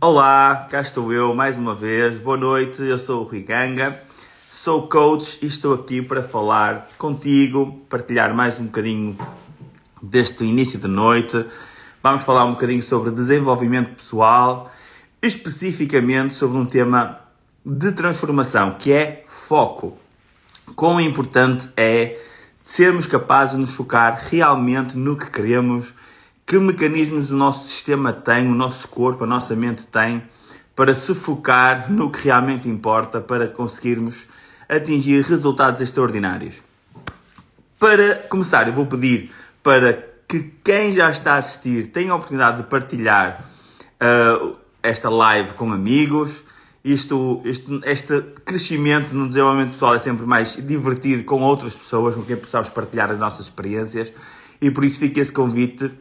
Olá, cá estou eu mais uma vez. Boa noite, eu sou o Rui Ganga, sou coach e estou aqui para falar contigo, partilhar mais um bocadinho deste início de noite. Vamos falar um bocadinho sobre desenvolvimento pessoal, especificamente sobre um tema de transformação, que é foco. Quão importante é sermos capazes de nos focar realmente no que queremos, que mecanismos o nosso sistema tem, o nosso corpo, a nossa mente tem, para se focar no que realmente importa, para conseguirmos atingir resultados extraordinários. Para começar, eu vou pedir para que quem já está a assistir tenha a oportunidade de partilhar esta live com amigos. Este crescimento no desenvolvimento pessoal é sempre mais divertido com outras pessoas, com quem possamos partilhar as nossas experiências, e por isso fica esse convite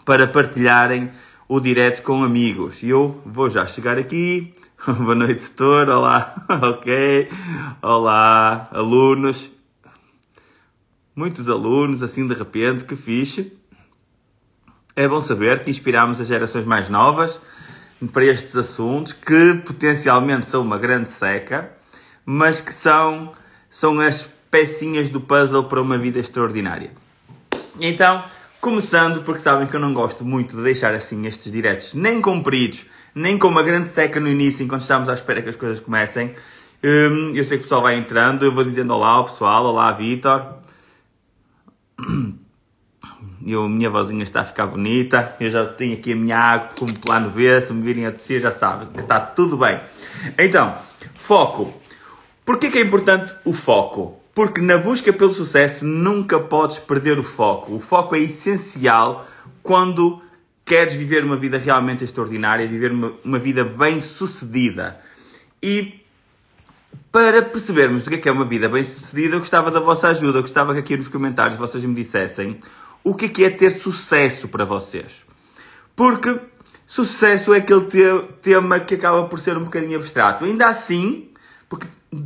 para partilharem o direto com amigos. E eu vou já chegar aqui. Boa noite, setor. Olá. Ok. Olá, alunos. Muitos alunos, assim de repente, que fixe. É bom saber que inspiramos as gerações mais novas para estes assuntos, que potencialmente são uma grande seca, mas que são as pecinhas do puzzle para uma vida extraordinária. Então, começando, porque sabem que eu não gosto muito de deixar assim estes diretos nem compridos, nem com uma grande seca no início, enquanto estamos à espera que as coisas comecem. Eu sei que o pessoal vai entrando, eu vou dizendo olá ao pessoal, olá Vítor. A minha vozinha está a ficar bonita, eu já tenho aqui a minha água como plano B, se me virem a tossir já sabem, está tudo bem. Então, foco. Porquê que é importante o foco? Porque na busca pelo sucesso nunca podes perder o foco. O foco é essencial quando queres viver uma vida realmente extraordinária, viver uma vida bem-sucedida. E para percebermos o que é uma vida bem-sucedida, eu gostava da vossa ajuda. Eu gostava que aqui nos comentários vocês me dissessem o que é ter sucesso para vocês. Porque sucesso é aquele tema que acaba por ser um bocadinho abstrato. Ainda assim,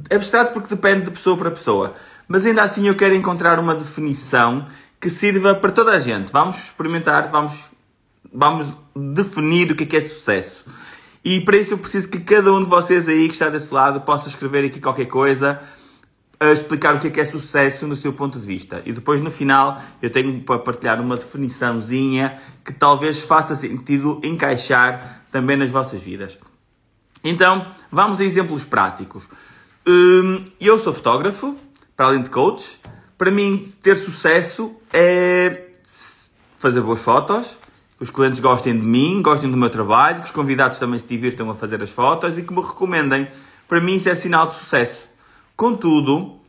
abstrato porque depende de pessoa para pessoa. Mas ainda assim eu quero encontrar uma definição que sirva para toda a gente. Vamos experimentar, vamos definir o que é sucesso. E para isso eu preciso que cada um de vocês aí que está desse lado possa escrever aqui qualquer coisa a explicar o que é sucesso no seu ponto de vista. E depois no final eu tenho para partilhar uma definiçãozinha que talvez faça sentido encaixar também nas vossas vidas. Então, vamos a exemplos práticos. Eu sou fotógrafo, para além de coach. Para mim, ter sucesso é fazer boas fotos, que os clientes gostem de mim, gostem do meu trabalho, que os convidados também se divirtam a fazer as fotos e que me recomendem. Para mim, isso é sinal de sucesso. Contudo,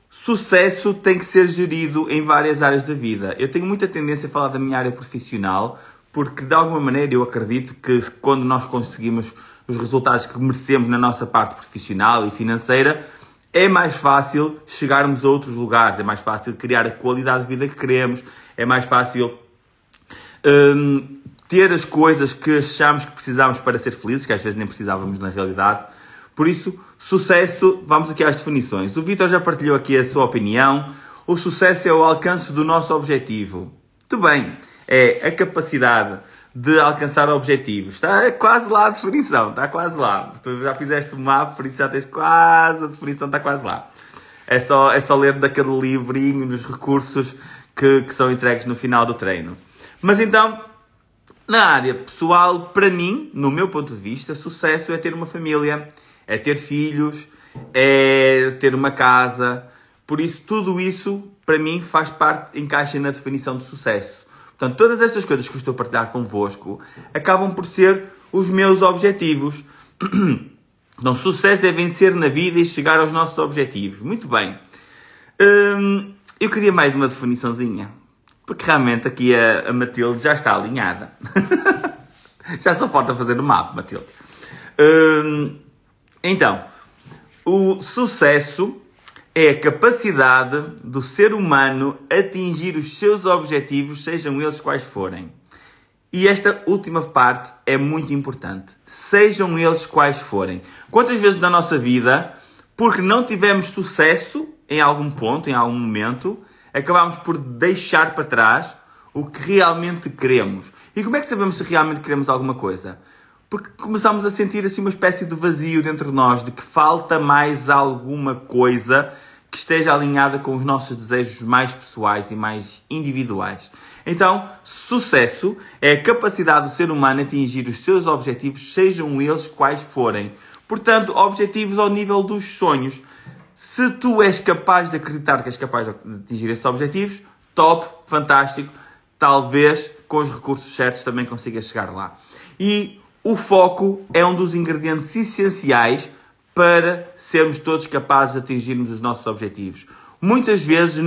sucesso tem que ser gerido em várias áreas da vida. Eu tenho muita tendência a falar da minha área profissional, porque de alguma maneira eu acredito que quando nós conseguimos os resultados que merecemos na nossa parte profissional e financeira, é mais fácil chegarmos a outros lugares, é mais fácil criar a qualidade de vida que queremos, é mais fácil ter as coisas que achamos que precisamos para ser felizes, que às vezes nem precisávamos na realidade. Por isso, sucesso, vamos aqui às definições. O Vítor já partilhou aqui a sua opinião. O sucesso é o alcance do nosso objetivo. Muito bem, é a capacidade de alcançar objetivos. Está quase lá a definição, está quase lá. Tu já fizeste o mapa, por isso já tens quase, a definição está quase lá. É só ler daquele livrinho, dos recursos que são entregues no final do treino. Mas então, na área pessoal, para mim, no meu ponto de vista, sucesso é ter uma família, é ter filhos, é ter uma casa. Por isso, tudo isso, para mim, faz parte, encaixa na definição de sucesso. Portanto, todas estas coisas que eu estou a partilhar convosco acabam por ser os meus objetivos. Então, sucesso é vencer na vida e chegar aos nossos objetivos. Muito bem. Eu queria mais uma definiçãozinha. Porque realmente aqui a Matilde já está alinhada. Já só falta fazer o mapa, Matilde. Então, o sucesso é a capacidade do ser humano atingir os seus objetivos, sejam eles quais forem. E esta última parte é muito importante. Sejam eles quais forem. Quantas vezes na nossa vida, porque não tivemos sucesso em algum ponto, em algum momento, acabamos por deixar para trás o que realmente queremos. E como é que sabemos se realmente queremos alguma coisa? porque começamos a sentir assim uma espécie de vazio dentro de nós, de que falta mais alguma coisa que esteja alinhada com os nossos desejos mais pessoais e mais individuais. Então, sucesso é a capacidade do ser humano atingir os seus objetivos, sejam eles quais forem. Portanto, objetivos ao nível dos sonhos. Se tu és capaz de acreditar que és capaz de atingir esses objetivos, top, fantástico. Talvez com os recursos certos também consigas chegar lá. E o foco é um dos ingredientes essenciais para sermos todos capazes de atingirmos os nossos objetivos. Muitas vezes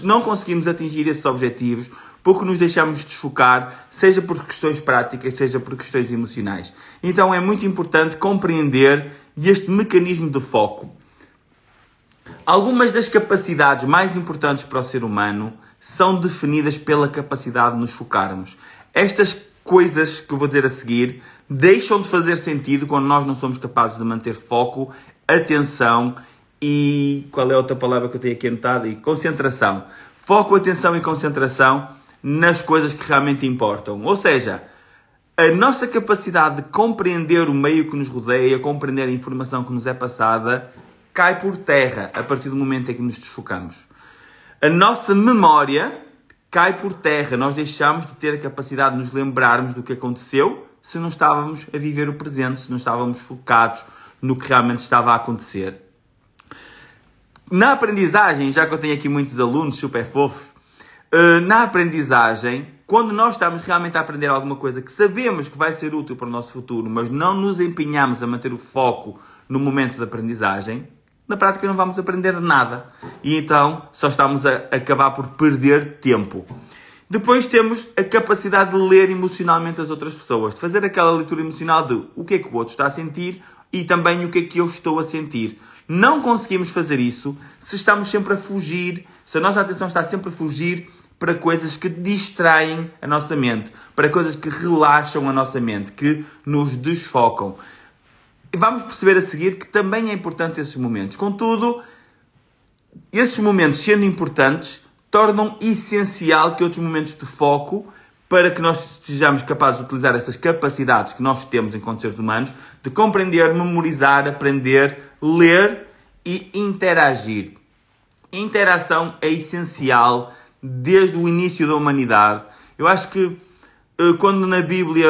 não conseguimos atingir esses objetivos porque nos deixamos desfocar, seja por questões práticas, seja por questões emocionais. Então é muito importante compreender este mecanismo de foco. Algumas das capacidades mais importantes para o ser humano são definidas pela capacidade de nos focarmos. Estas coisas que eu vou dizer a seguir deixam de fazer sentido quando nós não somos capazes de manter foco, atenção e... qual é a outra palavra que eu tenho aqui anotada? E concentração. Foco, atenção e concentração nas coisas que realmente importam. Ou seja, a nossa capacidade de compreender o meio que nos rodeia, compreender a informação que nos é passada, cai por terra a partir do momento em que nos desfocamos. A nossa memória cai por terra. Nós deixamos de ter a capacidade de nos lembrarmos do que aconteceu se não estávamos a viver o presente, se não estávamos focados no que realmente estava a acontecer. Na aprendizagem, já que eu tenho aqui muitos alunos super fofos, na aprendizagem, quando nós estamos realmente a aprender alguma coisa que sabemos que vai ser útil para o nosso futuro, mas não nos empenhamos a manter o foco no momento da aprendizagem, na prática não vamos aprender nada. E então só estamos a acabar por perder tempo. Depois temos a capacidade de ler emocionalmente as outras pessoas, de fazer aquela leitura emocional de o que é que o outro está a sentir e também o que é que eu estou a sentir. Não conseguimos fazer isso se estamos sempre a fugir, se a nossa atenção está sempre a fugir para coisas que distraem a nossa mente, para coisas que relaxam a nossa mente, que nos desfocam. E vamos perceber a seguir que também é importante esses momentos. Contudo, esses momentos, sendo importantes, tornam essencial que outros momentos de foco, para que nós sejamos capazes de utilizar essas capacidades que nós temos enquanto seres humanos, de compreender, memorizar, aprender, ler e interagir. A interação é essencial desde o início da humanidade. Eu acho que quando na Bíblia,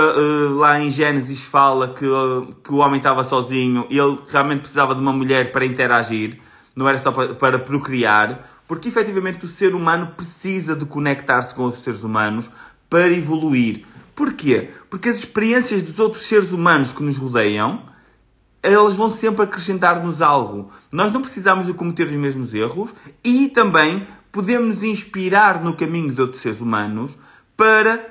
lá em Gênesis, fala que o homem estava sozinho, ele realmente precisava de uma mulher para interagir, não era só para procriar, porque efetivamente o ser humano precisa de conectar-se com outros seres humanos para evoluir. Porquê? Porque as experiências dos outros seres humanos que nos rodeiam, elas vão sempre acrescentar-nos algo. Nós não precisamos de cometer os mesmos erros e também podemos nos inspirar no caminho de outros seres humanos para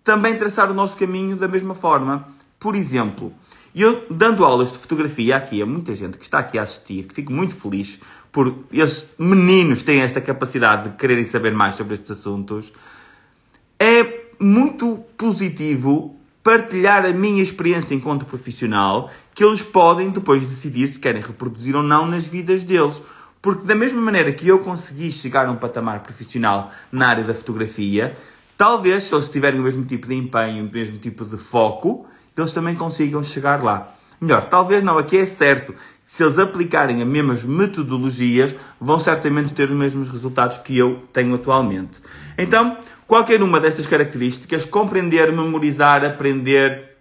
também traçar o nosso caminho da mesma forma. Por exemplo, eu dando aulas de fotografia aqui a muita gente que está aqui a assistir, que fico muito feliz por esses meninos terem esta capacidade de quererem saber mais sobre estes assuntos, é muito positivo partilhar a minha experiência enquanto profissional, que eles podem depois decidir se querem reproduzir ou não nas vidas deles. Porque da mesma maneira que eu consegui chegar a um patamar profissional na área da fotografia, talvez, se eles tiverem o mesmo tipo de empenho, o mesmo tipo de foco, eles também consigam chegar lá. Melhor, talvez não, aqui é certo. Se eles aplicarem as mesmas metodologias, vão certamente ter os mesmos resultados que eu tenho atualmente. Então, qualquer uma destas características, compreender, memorizar, aprender,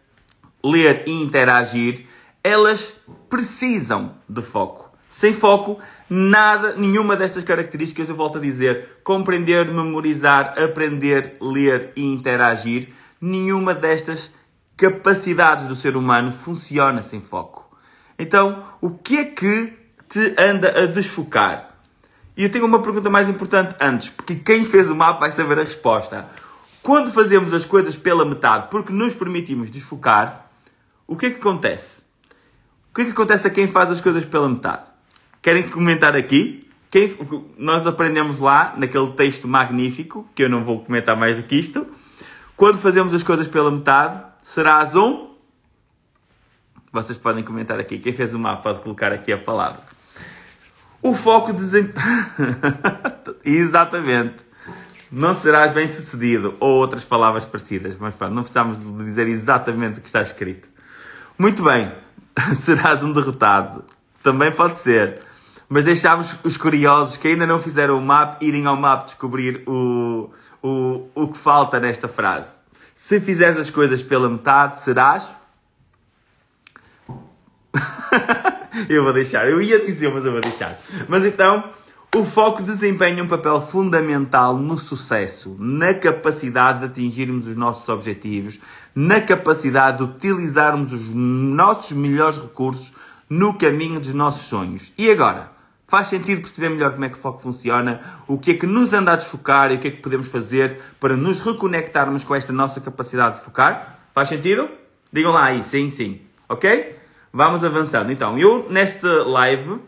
ler e interagir, elas precisam de foco. Sem foco, nada, nenhuma destas características, eu volto a dizer, compreender, memorizar, aprender, ler e interagir, nenhuma destas capacidades do ser humano funciona sem foco. Então, o que é que te anda a desfocar? E eu tenho uma pergunta mais importante antes, porque quem fez o mapa vai saber a resposta. Quando fazemos as coisas pela metade, porque nos permitimos desfocar, o que é que acontece? O que é que acontece a quem faz as coisas pela metade? Querem comentar aqui? Nós aprendemos lá, naquele texto magnífico, que eu não vou comentar mais do que isto. Quando fazemos as coisas pela metade, serás um... Vocês podem comentar aqui. Quem fez o mapa pode colocar aqui a palavra. O foco Exatamente. Não serás bem sucedido. Ou outras palavras parecidas. Mas pronto, não precisamos de dizer exatamente o que está escrito. Muito bem. Serás um derrotado. Também pode ser. Mas deixámos os curiosos que ainda não fizeram o mapa irem ao mapa descobrir o que falta nesta frase. Se fizeres as coisas pela metade, serás... Eu vou deixar. Eu ia dizer, mas eu vou deixar. Mas então, o foco desempenha um papel fundamental no sucesso, na capacidade de atingirmos os nossos objetivos, na capacidade de utilizarmos os nossos melhores recursos no caminho dos nossos sonhos. E agora? Faz sentido perceber melhor como é que o foco funciona, o que é que nos anda a desfocar e o que é que podemos fazer para nos reconectarmos com esta nossa capacidade de focar? Faz sentido? Digam lá aí, sim, sim. Ok? Vamos avançando. Então, eu nesta live,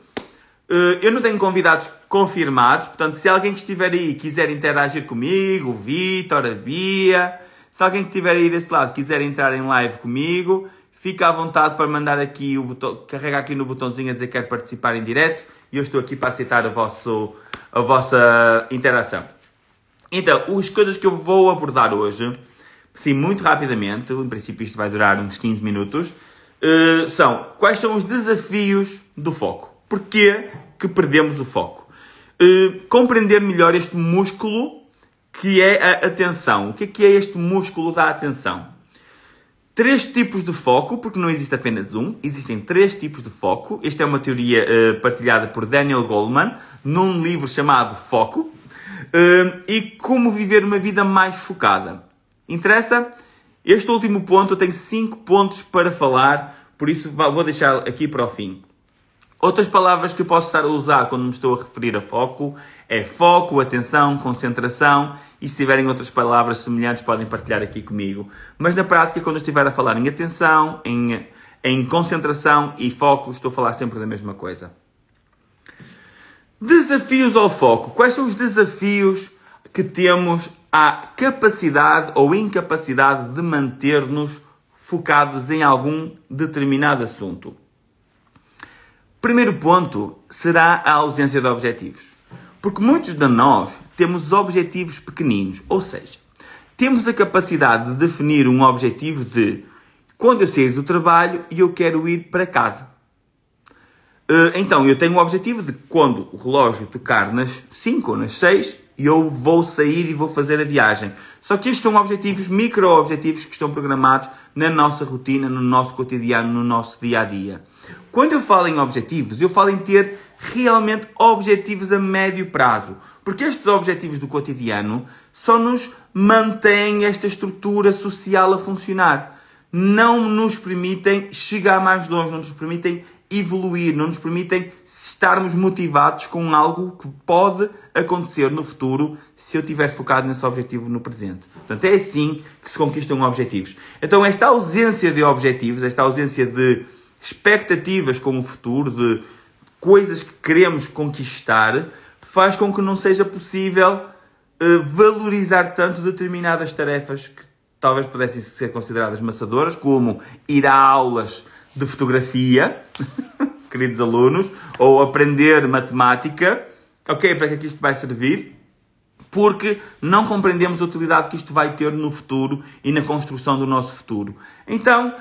eu não tenho convidados confirmados, portanto, se alguém que estiver aí quiser interagir comigo, o Vitor, a Bia, se alguém que estiver aí desse lado quiser entrar em live comigo, fica à vontade para mandar aqui o botão, carregar aqui no botãozinho a dizer que quer participar em direto e eu estou aqui para aceitar a vossa interação. Então, as coisas que eu vou abordar hoje, sim, muito rapidamente, em princípio isto vai durar uns 15 minutos, são quais são os desafios do foco. Porquê que perdemos o foco? Compreender melhor este músculo que é a atenção. O que é este músculo da atenção? 3 tipos de foco, porque não existe apenas um, existem 3 tipos de foco. Esta é uma teoria partilhada por Daniel Goleman, num livro chamado Foco, e como viver uma vida mais focada. Interessa? Este último ponto, eu tenho 5 pontos para falar, por isso vou deixar aqui para o fim. Outras palavras que eu posso estar a usar quando me estou a referir a foco é foco, atenção, concentração e se tiverem outras palavras semelhantes podem partilhar aqui comigo. Mas na prática, quando eu estiver a falar em atenção, em concentração e foco, estou a falar sempre da mesma coisa. Desafios ao foco. Quais são os desafios que temos à capacidade ou incapacidade de manter-nos focados em algum determinado assunto? Primeiro ponto será a ausência de objetivos. Porque muitos de nós temos objetivos pequeninos. Ou seja, temos a capacidade de definir um objetivo de quando eu sair do trabalho e eu quero ir para casa. Então, eu tenho o objetivo de quando o relógio tocar nas 5 ou nas 6, eu vou sair e vou fazer a viagem. Só que estes são objetivos, micro-objetivos que estão programados na nossa rotina, no nosso cotidiano, no nosso dia-a-dia. Quando eu falo em objetivos, eu falo em ter realmente objetivos a médio prazo. Porque estes objetivos do cotidiano só nos mantêm esta estrutura social a funcionar. Não nos permitem chegar mais longe, não nos permitem evoluir, não nos permitem estarmos motivados com algo que pode acontecer no futuro se eu estiver focado nesse objetivo no presente. Portanto, é assim que se conquistam objetivos. Então, esta ausência de objetivos, esta ausência de expectativas com o futuro, de coisas que queremos conquistar, faz com que não seja possível valorizar tanto determinadas tarefas que talvez pudessem ser consideradas maçadoras, como ir a aulas de fotografia, queridos alunos, ou aprender matemática. Ok, para que é que isto vai servir? Porque não compreendemos a utilidade que isto vai ter no futuro e na construção do nosso futuro. Então,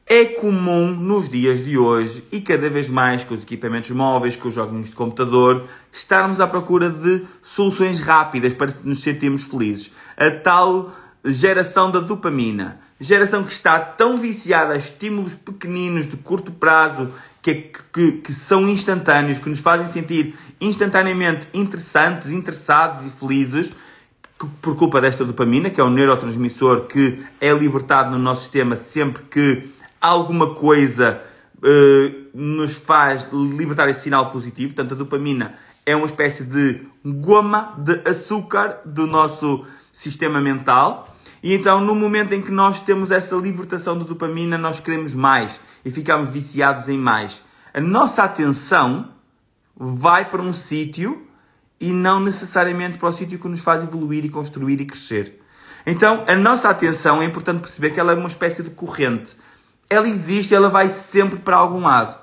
é comum nos dias de hoje, e cada vez mais com os equipamentos móveis, com os joguinhos de computador, estarmos à procura de soluções rápidas para nos sentirmos felizes. A tal geração da dopamina. Geração que está tão viciada a estímulos pequeninos de curto prazo, que são instantâneos, que nos fazem sentir instantaneamente interessantes, interessados e felizes, por culpa desta dopamina, que é um neurotransmissor que é libertado no nosso sistema sempre que alguma coisa nos faz libertar esse sinal positivo. Portanto, a dopamina é uma espécie de goma de açúcar do nosso sistema mental. E então, no momento em que nós temos essa libertação de dopamina, nós queremos mais e ficamos viciados em mais. A nossa atenção vai para um sítio e não necessariamente para o sítio que nos faz evoluir e construir e crescer. Então, a nossa atenção, é importante perceber que ela é uma espécie de corrente. Ela existe, ela vai sempre para algum lado.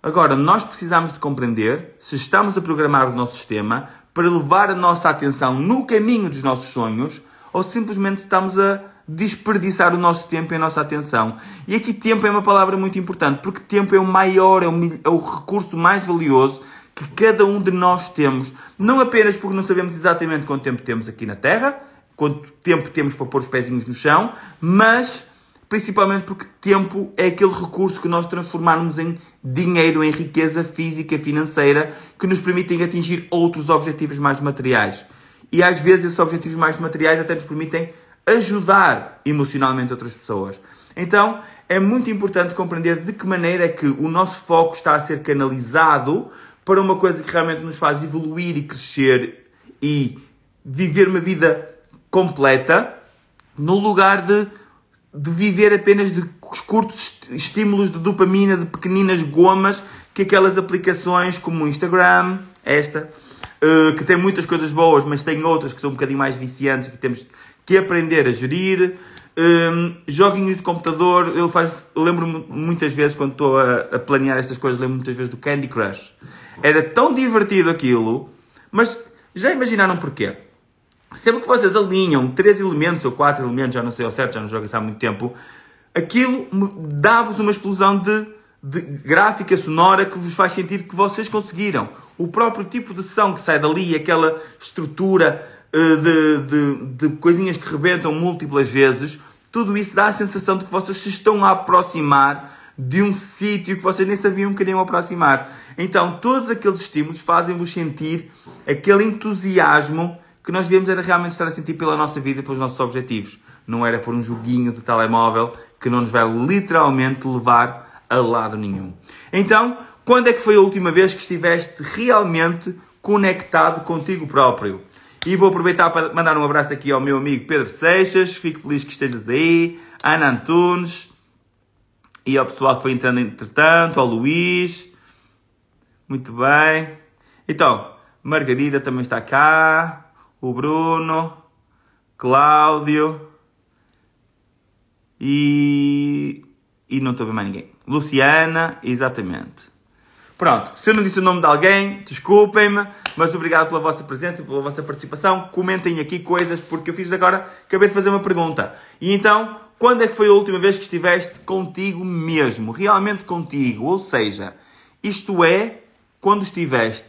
Agora, nós precisamos de compreender se estamos a programar o nosso sistema para levar a nossa atenção no caminho dos nossos sonhos ou simplesmente estamos a desperdiçar o nosso tempo e a nossa atenção. E aqui tempo é uma palavra muito importante, porque tempo é o maior, é o recurso mais valioso que cada um de nós temos. Não apenas porque não sabemos exatamente quanto tempo temos aqui na Terra, quanto tempo temos para pôr os pezinhos no chão, mas principalmente porque tempo é aquele recurso que nós transformarmos em dinheiro, em riqueza física, financeira, que nos permitem atingir outros objetivos mais materiais. E às vezes esses objetivos mais materiais até nos permitem ajudar emocionalmente outras pessoas. Então é muito importante compreender de que maneira é que o nosso foco está a ser canalizado para uma coisa que realmente nos faz evoluir e crescer e viver uma vida completa, no lugar de viver apenas de curtos estímulos de dopamina, de pequeninas gomas que aquelas aplicações como o Instagram, que tem muitas coisas boas, mas tem outras que são um bocadinho mais viciantes, que temos que aprender a gerir. Joguinhos de computador, eu lembro-me muitas vezes, quando estou a planear estas coisas, lembro muitas vezes do Candy Crush. Era tão divertido aquilo, mas já imaginaram porquê? Sempre que vocês alinham 3 elementos ou 4 elementos, já não sei ao certo, já não jogo isso há muito tempo, aquilo dá-vos uma explosão de gráfica sonora que vos faz sentir que vocês conseguiram. O próprio tipo de som que sai dali, aquela estrutura de coisinhas que rebentam múltiplas vezes, tudo isso dá a sensação de que vocês se estão a aproximar de um sítio que vocês nem sabiam que queriam aproximar. Então, todos aqueles estímulos fazem-vos sentir aquele entusiasmo que nós devíamos era realmente estar a sentir pela nossa vida e pelos nossos objetivos. Não era por um joguinho de telemóvel que não nos vai literalmente levar a lado nenhum. Então, quando é que foi a última vez que estiveste realmente conectado contigo próprio? E vou aproveitar para mandar um abraço aqui ao meu amigo Pedro Seixas. Fico feliz que estejas aí. Ana Antunes. E ao pessoal que foi entrando entretanto. Ao Luís. Muito bem. Então, Margarida também está cá. O Bruno, Cláudio e não estou a ver mais ninguém. Luciana, exatamente. Pronto, se eu não disse o nome de alguém, desculpem-me, mas obrigado pela vossa presença e pela vossa participação. Comentem aqui coisas, porque eu fiz agora, acabei de fazer uma pergunta. E então, quando é que foi a última vez que estiveste contigo mesmo? Realmente contigo, ou seja, isto é, quando estiveste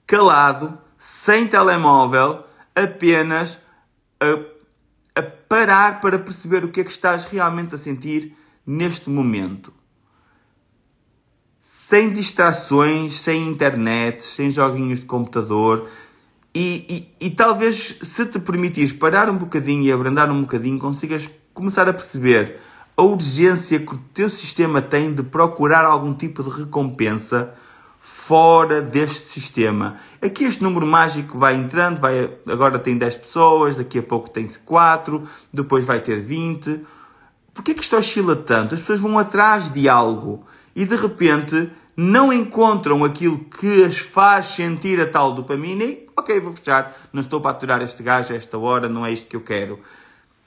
calado, sem telemóvel, apenas a parar para perceber o que é que estás realmente a sentir neste momento. Sem distrações, sem internet, sem joguinhos de computador. E talvez, se te permitires parar um bocadinho e abrandar um bocadinho, consigas começar a perceber a urgência que o teu sistema tem de procurar algum tipo de recompensa fora deste sistema. Aqui este número mágico vai entrando, agora tem 10 pessoas, daqui a pouco tem 4, depois vai ter 20. Porquê que isto oscila tanto? As pessoas vão atrás de algo e de repente não encontram aquilo que as faz sentir a tal dopamina e, ok, vou fechar, não estou para aturar este gajo a esta hora, não é isto que eu quero.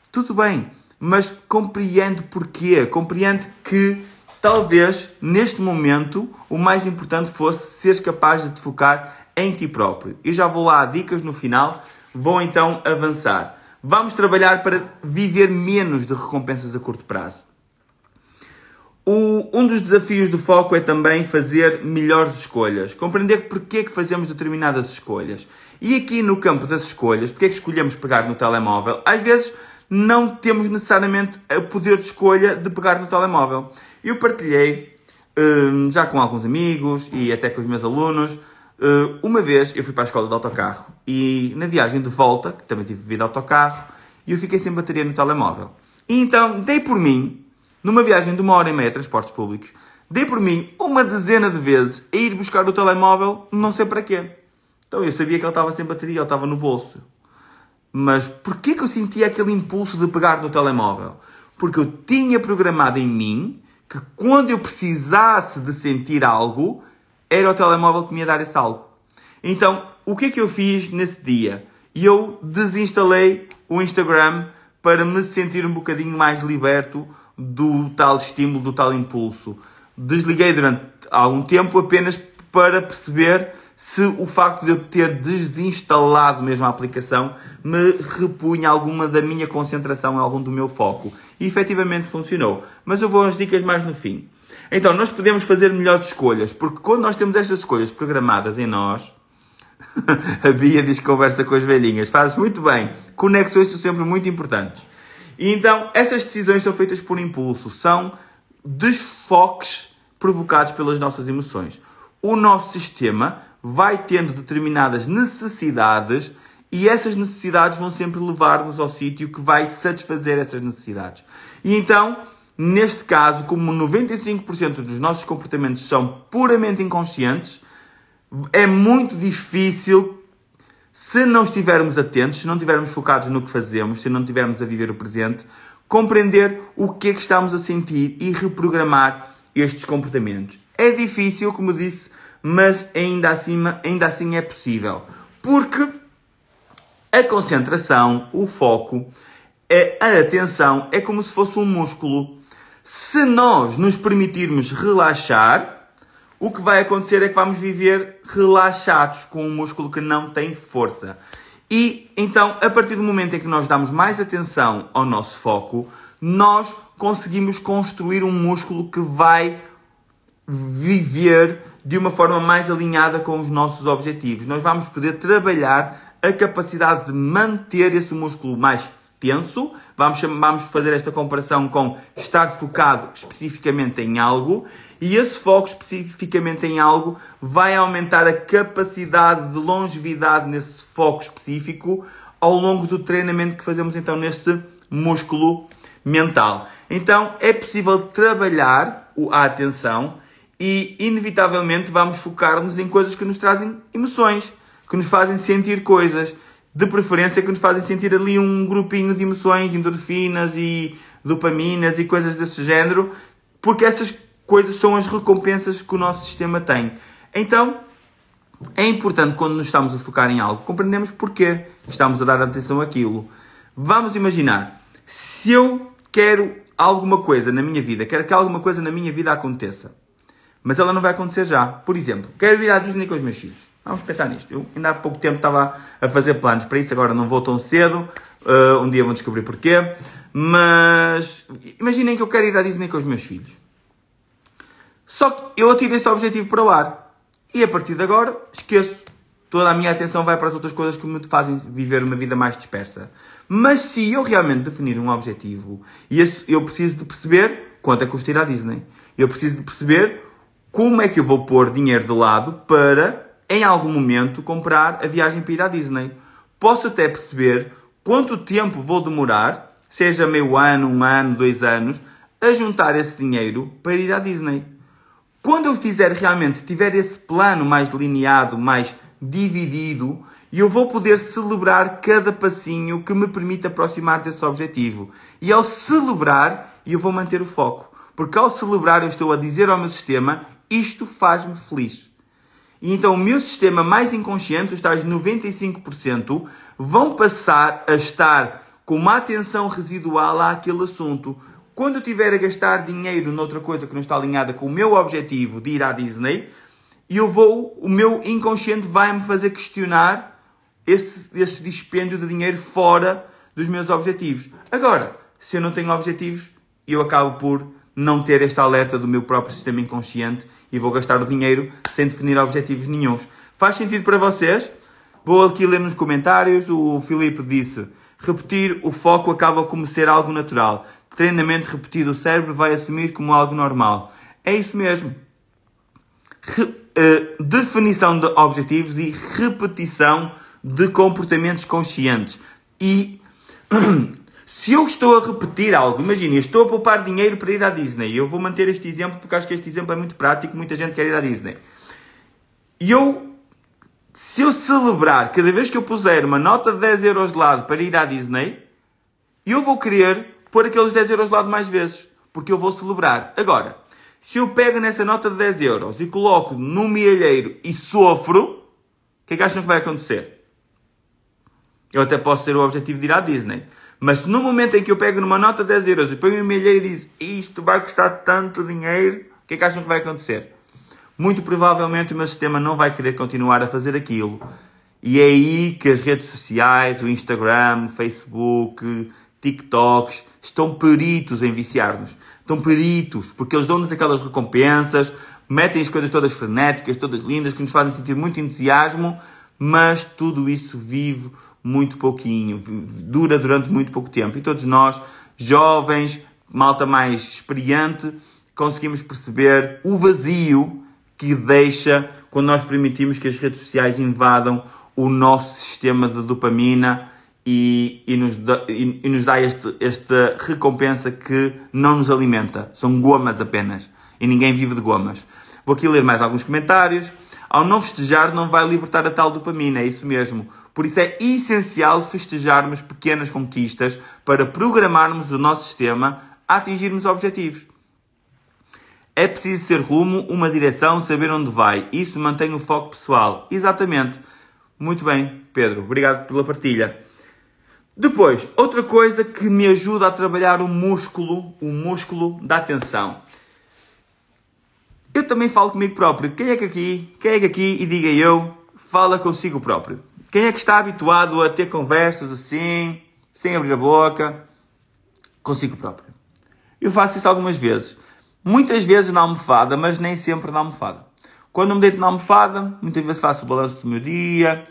Tudo bem, mas compreende porquê. Compreende que talvez, neste momento, o mais importante fosse seres capaz de te focar em ti próprio. Eu já vou lá a dicas no final. Vou então avançar. Vamos trabalhar para viver menos de recompensas a curto prazo. Um dos desafios do foco é também fazer melhores escolhas. Compreender porque é que fazemos determinadas escolhas. E aqui no campo das escolhas, porque é que escolhemos pegar no telemóvel? Às vezes não temos necessariamente o poder de escolha de pegar no telemóvel. Eu partilhei, já com alguns amigos e até com os meus alunos, uma vez eu fui para a escola de autocarro e na viagem de volta, que também tive vida de autocarro, eu fiquei sem bateria no telemóvel. E então dei por mim, numa viagem de 1h30 de transportes públicos, dei por mim uma dezena de vezes a ir buscar o telemóvel, não sei para quê. Então eu sabia que ele estava sem bateria, ele estava no bolso. Mas porquê que eu sentia aquele impulso de pegar no telemóvel? Porque eu tinha programado em mim que quando eu precisasse de sentir algo, era o telemóvel que me ia dar esse algo. Então, o que é que eu fiz nesse dia? Eu desinstalei o Instagram para me sentir um bocadinho mais liberto do tal estímulo, do tal impulso. Desliguei durante algum tempo apenas para perceber se o facto de eu ter desinstalado mesmo a aplicação me repunha alguma da minha concentração, algum do meu foco. E efetivamente funcionou. Mas eu vou às dicas mais no fim. Então, nós podemos fazer melhores escolhas, porque quando nós temos estas escolhas programadas em nós, a Bia diz que conversa com as velhinhas, fazes muito bem, conexões são sempre muito importantes. E então, essas decisões são feitas por impulso, são desfoques provocados pelas nossas emoções. O nosso sistema vai tendo determinadas necessidades e essas necessidades vão sempre levar-nos ao sítio que vai satisfazer essas necessidades. E então, neste caso, como 95% dos nossos comportamentos são puramente inconscientes, é muito difícil, se não estivermos atentos, se não estivermos focados no que fazemos, se não estivermos a viver o presente, compreender o que é que estamos a sentir e reprogramar estes comportamentos. É difícil, como disse, mas ainda assim é possível. Porque a concentração, o foco, a atenção é como se fosse um músculo. Se nós nos permitirmos relaxar, o que vai acontecer é que vamos viver relaxados com um músculo que não tem força. E então, a partir do momento em que nós damos mais atenção ao nosso foco, nós conseguimos construir um músculo que vai viver de uma forma mais alinhada com os nossos objetivos. Nós vamos poder trabalhar a capacidade de manter esse músculo mais tenso. Vamos fazer esta comparação com estar focado especificamente em algo. E esse foco especificamente em algo vai aumentar a capacidade de longevidade nesse foco específico ao longo do treinamento que fazemos então neste músculo mental. Então é possível trabalhar a atenção e inevitavelmente vamos focar-nos em coisas que nos trazem emoções, que nos fazem sentir coisas, de preferência que nos fazem sentir ali um grupinho de emoções, endorfinas e dopaminas e coisas desse género, porque essas coisas são as recompensas que o nosso sistema tem. Então, é importante quando nos estamos a focar em algo, compreendemos porquê estamos a dar atenção àquilo. Vamos imaginar, se eu quero alguma coisa na minha vida, quero que alguma coisa na minha vida aconteça, mas ela não vai acontecer já. Por exemplo, quero ir à Disney com os meus filhos. Vamos pensar nisto. Eu ainda há pouco tempo estava a fazer planos para isso, agora não vou tão cedo. Um dia vão descobrir porquê. Mas imaginem que eu quero ir à Disney com os meus filhos. Só que eu atiro este objetivo para o ar. E a partir de agora, esqueço. Toda a minha atenção vai para as outras coisas que me fazem viver uma vida mais dispersa. Mas se eu realmente definir um objetivo, eu preciso de perceber quanto é que custa ir à Disney. Eu preciso de perceber como é que eu vou pôr dinheiro de lado para, em algum momento, comprar a viagem para ir à Disney. Posso até perceber quanto tempo vou demorar, seja meio ano, 1 ano, 2 anos, a juntar esse dinheiro para ir à Disney. Quando eu tiver esse plano mais delineado, mais dividido, eu vou poder celebrar cada passinho que me permite aproximar desse objetivo. E ao celebrar, eu vou manter o foco. Porque ao celebrar, eu estou a dizer ao meu sistema, isto faz-me feliz. E então o meu sistema mais inconsciente, os tais 95%, vão passar a estar com uma atenção residual àquele assunto. Quando eu estiver a gastar dinheiro noutra coisa que não está alinhada com o meu objetivo de ir à Disney, o meu inconsciente vai-me fazer questionar esse dispêndio de dinheiro fora dos meus objetivos. Agora, se eu não tenho objetivos, eu acabo por não ter este alerta do meu próprio sistema inconsciente e vou gastar o dinheiro sem definir objetivos nenhuns. Faz sentido para vocês? Vou aqui ler nos comentários. O Filipe disse: repetir o foco acaba como ser algo natural. Treinamento repetido, o cérebro vai assumir como algo normal. É isso mesmo. Definição de objetivos e repetição de comportamentos conscientes. E se eu estou a repetir algo, imagine, eu estou a poupar dinheiro para ir à Disney. Eu vou manter este exemplo porque acho que este exemplo é muito prático. Muita gente quer ir à Disney. E se eu celebrar, cada vez que eu puser uma nota de 10 euros de lado para ir à Disney, eu vou querer pôr aqueles 10 euros de lado mais vezes. Porque eu vou celebrar. Agora, se eu pego nessa nota de 10 euros e coloco no milheiro e sofro, o que é que acham que vai acontecer? Eu até posso ter o objetivo de ir à Disney. Mas no momento em que eu pego numa nota de 10 euros e ponho no milheiro e diz isto vai custar tanto dinheiro, o que é que acham que vai acontecer? muito provavelmente o meu sistema não vai querer continuar a fazer aquilo. E é aí que as redes sociais, o Instagram, o Facebook, TikToks, estão peritos em viciar-nos. Estão peritos, porque eles dão-nos aquelas recompensas, metem as coisas todas frenéticas, todas lindas, que nos fazem sentir muito entusiasmo, mas tudo isso vive muito pouquinho, dura durante muito pouco tempo. E todos nós, jovens, malta mais experiente, conseguimos perceber o vazio que deixa quando nós permitimos que as redes sociais invadam o nosso sistema de dopamina e nos dá esta recompensa que não nos alimenta. São gomas apenas. E ninguém vive de gomas. Vou aqui ler mais alguns comentários. Ao não festejar, não vai libertar a tal dopamina. É isso mesmo. Por isso é essencial festejarmos pequenas conquistas para programarmos o nosso sistema a atingirmos objetivos. É preciso ser rumo, uma direção, saber onde vai. Isso mantém o foco pessoal. Exatamente. Muito bem, Pedro. Obrigado pela partilha. Depois, outra coisa que me ajuda a trabalhar o músculo da atenção. Eu também falo comigo próprio. Quem é que aqui, e diga eu, fala consigo próprio? Quem é que está habituado a ter conversas assim, sem abrir a boca, consigo próprio? Eu faço isso algumas vezes. Muitas vezes na almofada, mas nem sempre na almofada. Quando me deito na almofada, muitas vezes faço o balanço do meu dia,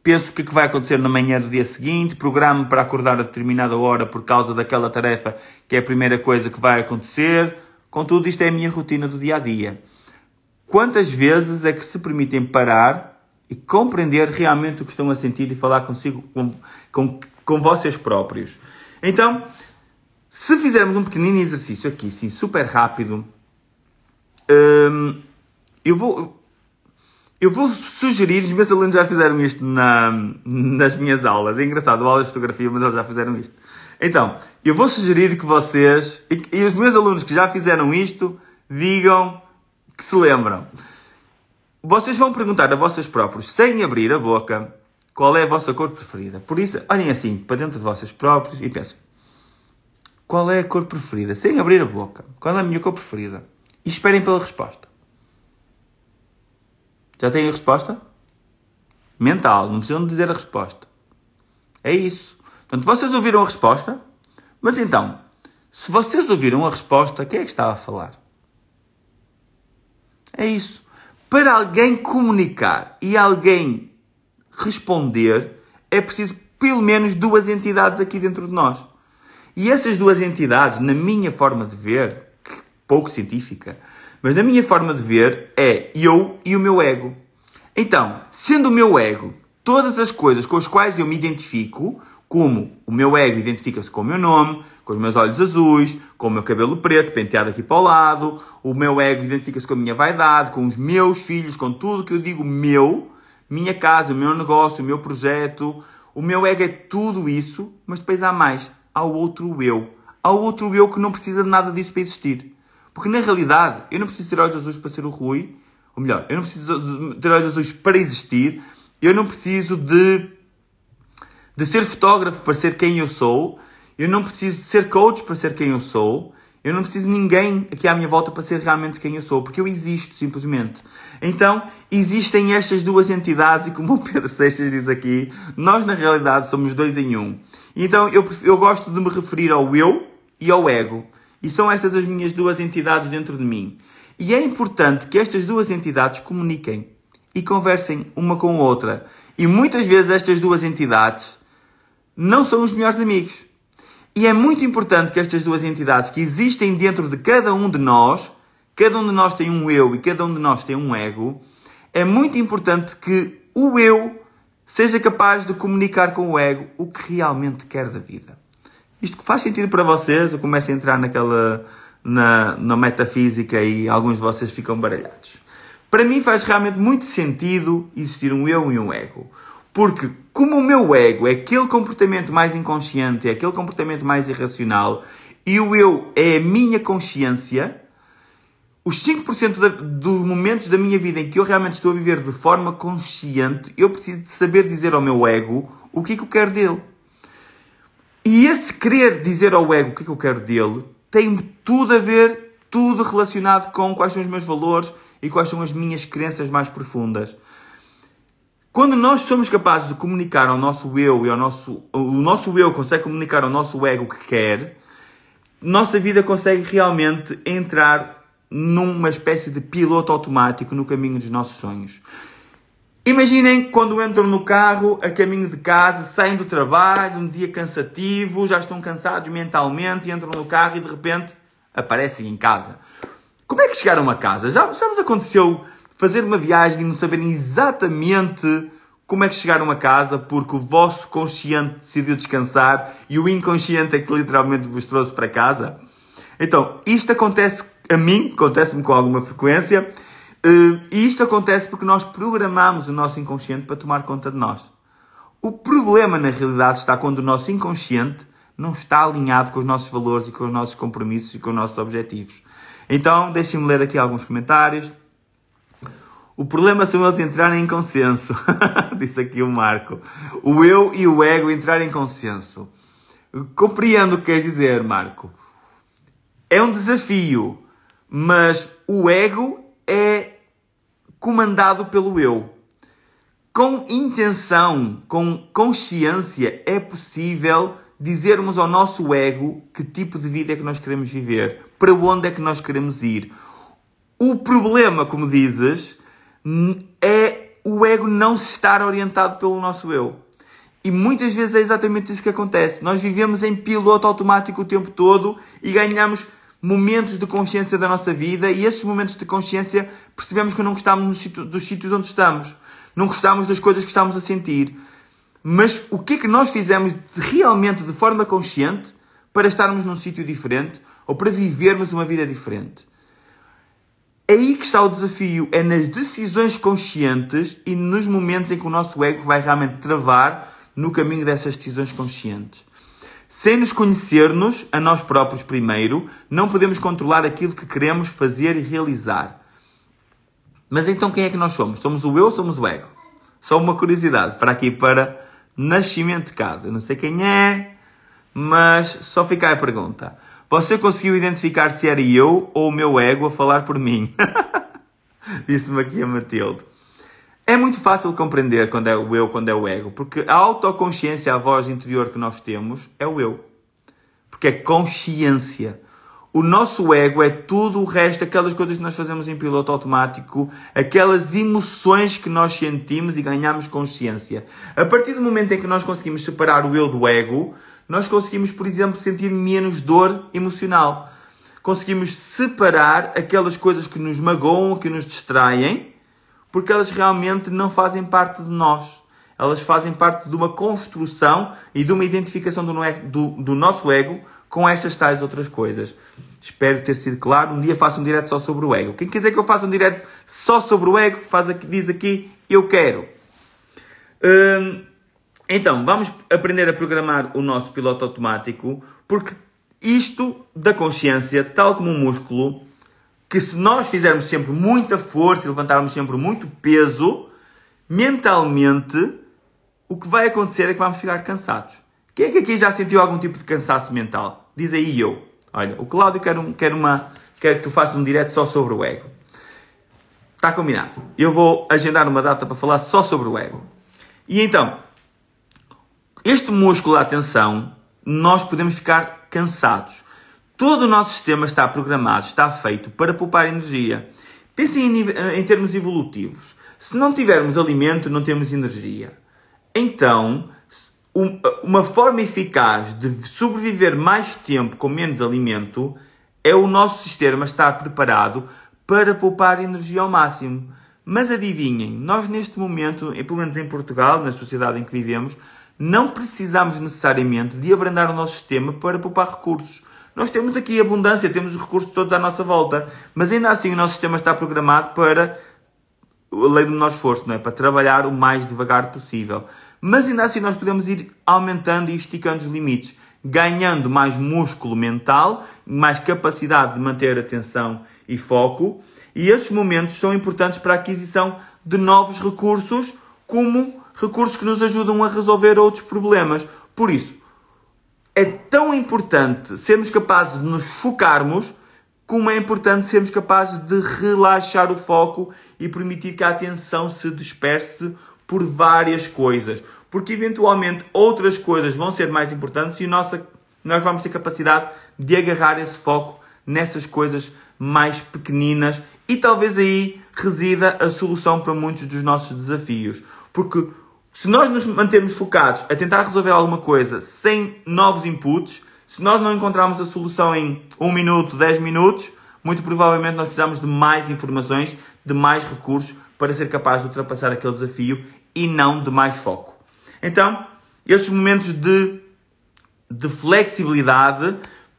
penso o que vai acontecer na manhã do dia seguinte, programo para acordar a determinada hora por causa daquela tarefa que é a primeira coisa que vai acontecer. Contudo, isto é a minha rotina do dia-a-dia. Quantas vezes é que se permitem parar e compreender realmente o que estão a sentir e falar consigo, com vocês próprios? Então, se fizermos um pequenino exercício aqui, sim, super rápido, eu vou sugerir, os meus alunos já fizeram isto nas minhas aulas. É engraçado, aulas de fotografia, mas eles já fizeram isto. Então, eu vou sugerir que vocês, e os meus alunos que já fizeram isto, digam que se lembram. Vocês vão perguntar a vocês próprios, sem abrir a boca, qual é a vossa cor preferida. Por isso, olhem assim, para dentro de vocês próprios e pensem, qual é a cor preferida? Sem abrir a boca. Qual é a minha cor preferida? E esperem pela resposta. Já têm a resposta? Mental, não precisam dizer a resposta. É isso. Portanto, vocês ouviram a resposta, mas então, se vocês ouviram a resposta, quem é que estava a falar? É isso. Para alguém comunicar e alguém responder, é preciso pelo menos duas entidades aqui dentro de nós. E essas duas entidades, na minha forma de ver, pouco científica, mas na minha forma de ver, é eu e o meu ego. Então, sendo o meu ego todas as coisas com as quais eu me identifico, como o meu ego identifica-se com o meu nome, com os meus olhos azuis, com o meu cabelo preto penteado aqui para o lado, o meu ego identifica-se com a minha vaidade, com os meus filhos, com tudo que eu digo meu, minha casa, o meu negócio, o meu projeto. O meu ego é tudo isso, mas depois há mais. Há o outro eu. Há o outro eu que não precisa de nada disso para existir. Porque na realidade, eu não preciso ter olhos azuis para ser o Rui. Ou melhor, eu não preciso ter olhos azuis para existir. Eu não preciso de ser fotógrafo para ser quem eu sou. Eu não preciso de ser coach para ser quem eu sou. Eu não preciso de ninguém aqui à minha volta para ser realmente quem eu sou. Porque eu existo, simplesmente. Então, existem estas duas entidades. E como o Pedro Seixas diz aqui, nós na realidade somos dois em um. Então, eu gosto de me referir ao eu e ao ego. E são estas as minhas duas entidades dentro de mim. E é importante que estas duas entidades comuniquem e conversem uma com a outra. E muitas vezes estas duas entidades não são os melhores amigos. E é muito importante que estas duas entidades que existem dentro de cada um de nós tem um eu e cada um de nós tem um ego, é muito importante que o eu seja capaz de comunicar com o ego o que realmente quer da vida. Isto faz sentido para vocês? Eu começo a entrar na metafísica e alguns de vocês ficam baralhados. Para mim faz realmente muito sentido existir um eu e um ego. Porque como o meu ego é aquele comportamento mais inconsciente, é aquele comportamento mais irracional, e o eu é a minha consciência, os 5% dos momentos da minha vida em que eu realmente estou a viver de forma consciente, eu preciso de saber dizer ao meu ego o que é que eu quero dele. E esse querer dizer ao ego o que é que eu quero dele tem tudo a ver tudo relacionado com quais são os meus valores e quais são as minhas crenças mais profundas. Quando nós somos capazes de comunicar ao nosso eu e o nosso eu consegue comunicar ao nosso ego o que quer, nossa vida consegue realmente entrar numa espécie de piloto automático no caminho dos nossos sonhos. Imaginem quando entram no carro a caminho de casa, saem do trabalho, um dia cansativo, já estão cansados mentalmente, entram no carro e de repente aparecem em casa. Como é que chegaram a casa? Já vos aconteceu fazer uma viagem e não saberem exatamente como é que chegaram a casa porque o vosso consciente decidiu descansar e o inconsciente é que literalmente vos trouxe para casa? Então, isto acontece a mim, acontece-me com alguma frequência, e isto acontece porque nós programamos o nosso inconsciente para tomar conta de nós. O problema, na realidade, está quando o nosso inconsciente não está alinhado com os nossos valores e com os nossos compromissos e com os nossos objetivos. Então, deixem-me ler aqui alguns comentários. O problema são eles entrarem em consenso. Disse aqui o Marco. O eu e o ego entrarem em consenso. Compreendo o que quer dizer, Marco. É um desafio, mas o ego é comandado pelo eu. Com intenção, com consciência, é possível dizermos ao nosso ego que tipo de vida é que nós queremos viver, para onde é que nós queremos ir. O problema, como dizes, é o ego não se estar orientado pelo nosso eu. E muitas vezes é exatamente isso que acontece. Nós vivemos em piloto automático o tempo todo e ganhamos momentos de consciência da nossa vida e esses momentos de consciência percebemos que não gostamos dos sítios onde estamos. Não gostamos das coisas que estamos a sentir. Mas o que é que nós fizemos realmente de forma consciente para estarmos num sítio diferente ou para vivermos uma vida diferente? É aí que está o desafio. É nas decisões conscientes e nos momentos em que o nosso ego vai realmente travar no caminho dessas decisões conscientes. Sem nos conhecermos a nós próprios primeiro, não podemos controlar aquilo que queremos fazer e realizar. Mas então quem é que nós somos? Somos o eu ou somos o ego? Só uma curiosidade para aqui, para nascimento de casa. Eu não sei quem é, mas só fica a pergunta. Você conseguiu identificar se era eu ou o meu ego a falar por mim? Disse-me aqui a Matilde. É muito fácil compreender quando é o eu, quando é o ego, porque a autoconsciência, a voz interior que nós temos, é o eu. Porque é consciência. O nosso ego é tudo o resto, aquelas coisas que nós fazemos em piloto automático, aquelas emoções que nós sentimos e ganhamos consciência. A partir do momento em que nós conseguimos separar o eu do ego, nós conseguimos, por exemplo, sentir menos dor emocional. Conseguimos separar aquelas coisas que nos magoam, que nos distraem, porque elas realmente não fazem parte de nós. Elas fazem parte de uma construção e de uma identificação do nosso ego com estas tais outras coisas. Espero ter sido claro. Um dia faço um direto só sobre o ego. Quem quiser que eu faça um direto só sobre o ego, diz aqui, eu quero. Então, vamos aprender a programar o nosso piloto automático, porque isto da consciência, tal como um músculo, que se nós fizermos sempre muita força e levantarmos sempre muito peso, mentalmente, o que vai acontecer é que vamos ficar cansados. Quem é que aqui já sentiu algum tipo de cansaço mental? Diz aí eu. Olha, o Cláudio quer que tu faças um direto só sobre o ego. Está combinado. Eu vou agendar uma data para falar só sobre o ego. E então, este músculo da atenção, nós podemos ficar cansados. Todo o nosso sistema está programado, está feito para poupar energia. Pensem em termos evolutivos. Se não tivermos alimento, não temos energia. Então, uma forma eficaz de sobreviver mais tempo com menos alimento é o nosso sistema estar preparado para poupar energia ao máximo. Mas adivinhem, nós neste momento, pelo menos em Portugal, na sociedade em que vivemos, não precisamos necessariamente de abrandar o nosso sistema para poupar recursos. Nós temos aqui abundância, temos os recursos todos à nossa volta, mas ainda assim o nosso sistema está programado para a lei do menor esforço, não é? Para trabalhar o mais devagar possível. Mas ainda assim nós podemos ir aumentando e esticando os limites, ganhando mais músculo mental, mais capacidade de manter atenção e foco, e esses momentos são importantes para a aquisição de novos recursos, como recursos que nos ajudam a resolver outros problemas. Por isso, é tão importante sermos capazes de nos focarmos como é importante sermos capazes de relaxar o foco e permitir que a atenção se disperse por várias coisas. Porque eventualmente outras coisas vão ser mais importantes e nós vamos ter capacidade de agarrar esse foco nessas coisas mais pequeninas e talvez aí resida a solução para muitos dos nossos desafios. Porque se nós nos mantermos focados a tentar resolver alguma coisa sem novos inputs, se nós não encontrarmos a solução em 1 minuto, 10 minutos, muito provavelmente nós precisamos de mais informações, de mais recursos para ser capaz de ultrapassar aquele desafio e não de mais foco. Então, esses momentos de flexibilidade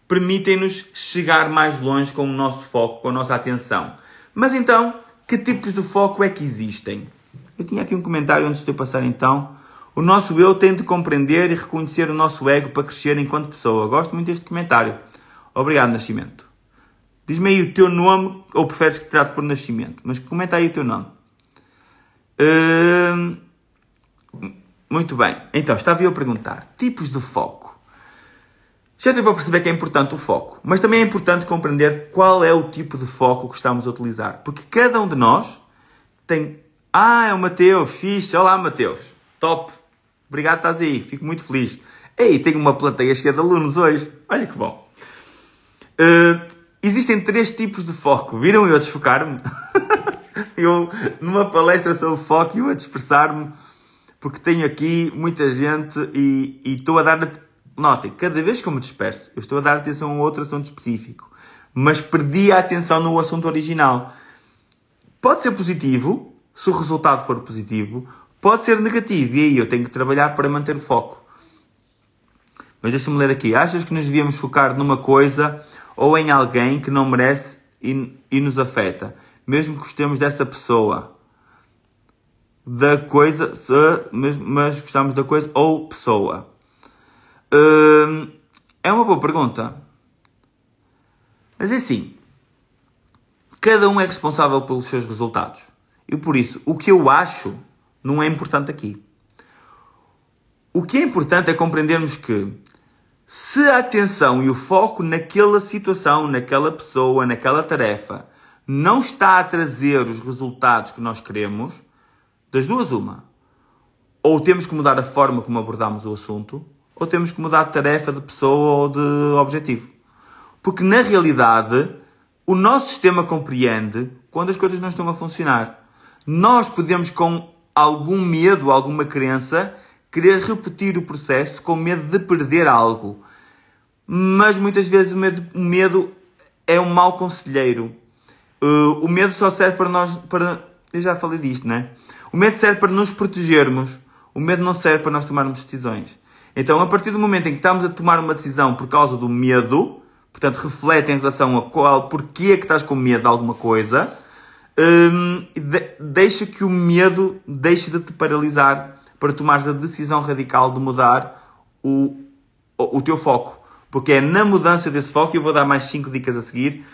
permitem-nos chegar mais longe com o nosso foco, com a nossa atenção. Mas então, que tipos de foco é que existem? Eu tinha aqui um comentário antes de eu passar então. O nosso eu tem de compreender e reconhecer o nosso ego para crescer enquanto pessoa. Gosto muito deste comentário. Obrigado, Nascimento. Diz-me aí o teu nome, ou preferes que te trate por Nascimento? Mas comenta aí o teu nome. Muito bem. Então, estava eu a perguntar. Tipos de foco. Já deu para perceber que é importante o foco. Mas também é importante compreender qual é o tipo de foco que estamos a utilizar. Porque cada um de nós tem... é o Mateus. Fixe. Olá, Mateus. Top. Obrigado por estás aí. Fico muito feliz. Ei, tenho uma plateia cheia de alunos hoje. Olha que bom. Existem 3 tipos de foco. Viram eu a desfocar-me? Eu, numa palestra sobre foco, eu a dispersar-me, porque tenho aqui muita gente e estou a dar... Notem, cada vez que eu me disperso, eu estou a dar atenção a outro assunto específico, mas perdi a atenção no assunto original. Pode ser positivo, se o resultado for positivo, pode ser negativo, e aí eu tenho que trabalhar para manter o foco. Mas deixa-me ler aqui. Achas que nos devíamos focar numa coisa ou em alguém que não merece e nos afeta, mesmo que gostemos dessa pessoa, da coisa, mas gostamos da coisa ou pessoa? É uma boa pergunta. Mas é assim, cada um é responsável pelos seus resultados. E por isso, o que eu acho não é importante aqui. O que é importante é compreendermos que se a atenção e o foco naquela situação, naquela pessoa, naquela tarefa, não está a trazer os resultados que nós queremos, das duas uma. Ou temos que mudar a forma como abordamos o assunto, ou temos que mudar de tarefa, de pessoa ou de objetivo. Porque, na realidade, o nosso sistema compreende quando as coisas não estão a funcionar. Nós podemos, com algum medo, alguma crença, querer repetir o processo com medo de perder algo. Mas, muitas vezes, o medo é um mau conselheiro. O medo só serve para nós... Eu já falei disto, não é? O medo serve para nos protegermos. O medo não serve para nós tomarmos decisões. Então, a partir do momento em que estamos a tomar uma decisão por causa do medo, portanto, reflete em relação a porquê é que estás com medo de alguma coisa, deixa que o medo deixe de te paralisar para tomares a decisão radical de mudar o teu foco. Porque é na mudança desse foco, e eu vou dar mais 5 dicas a seguir,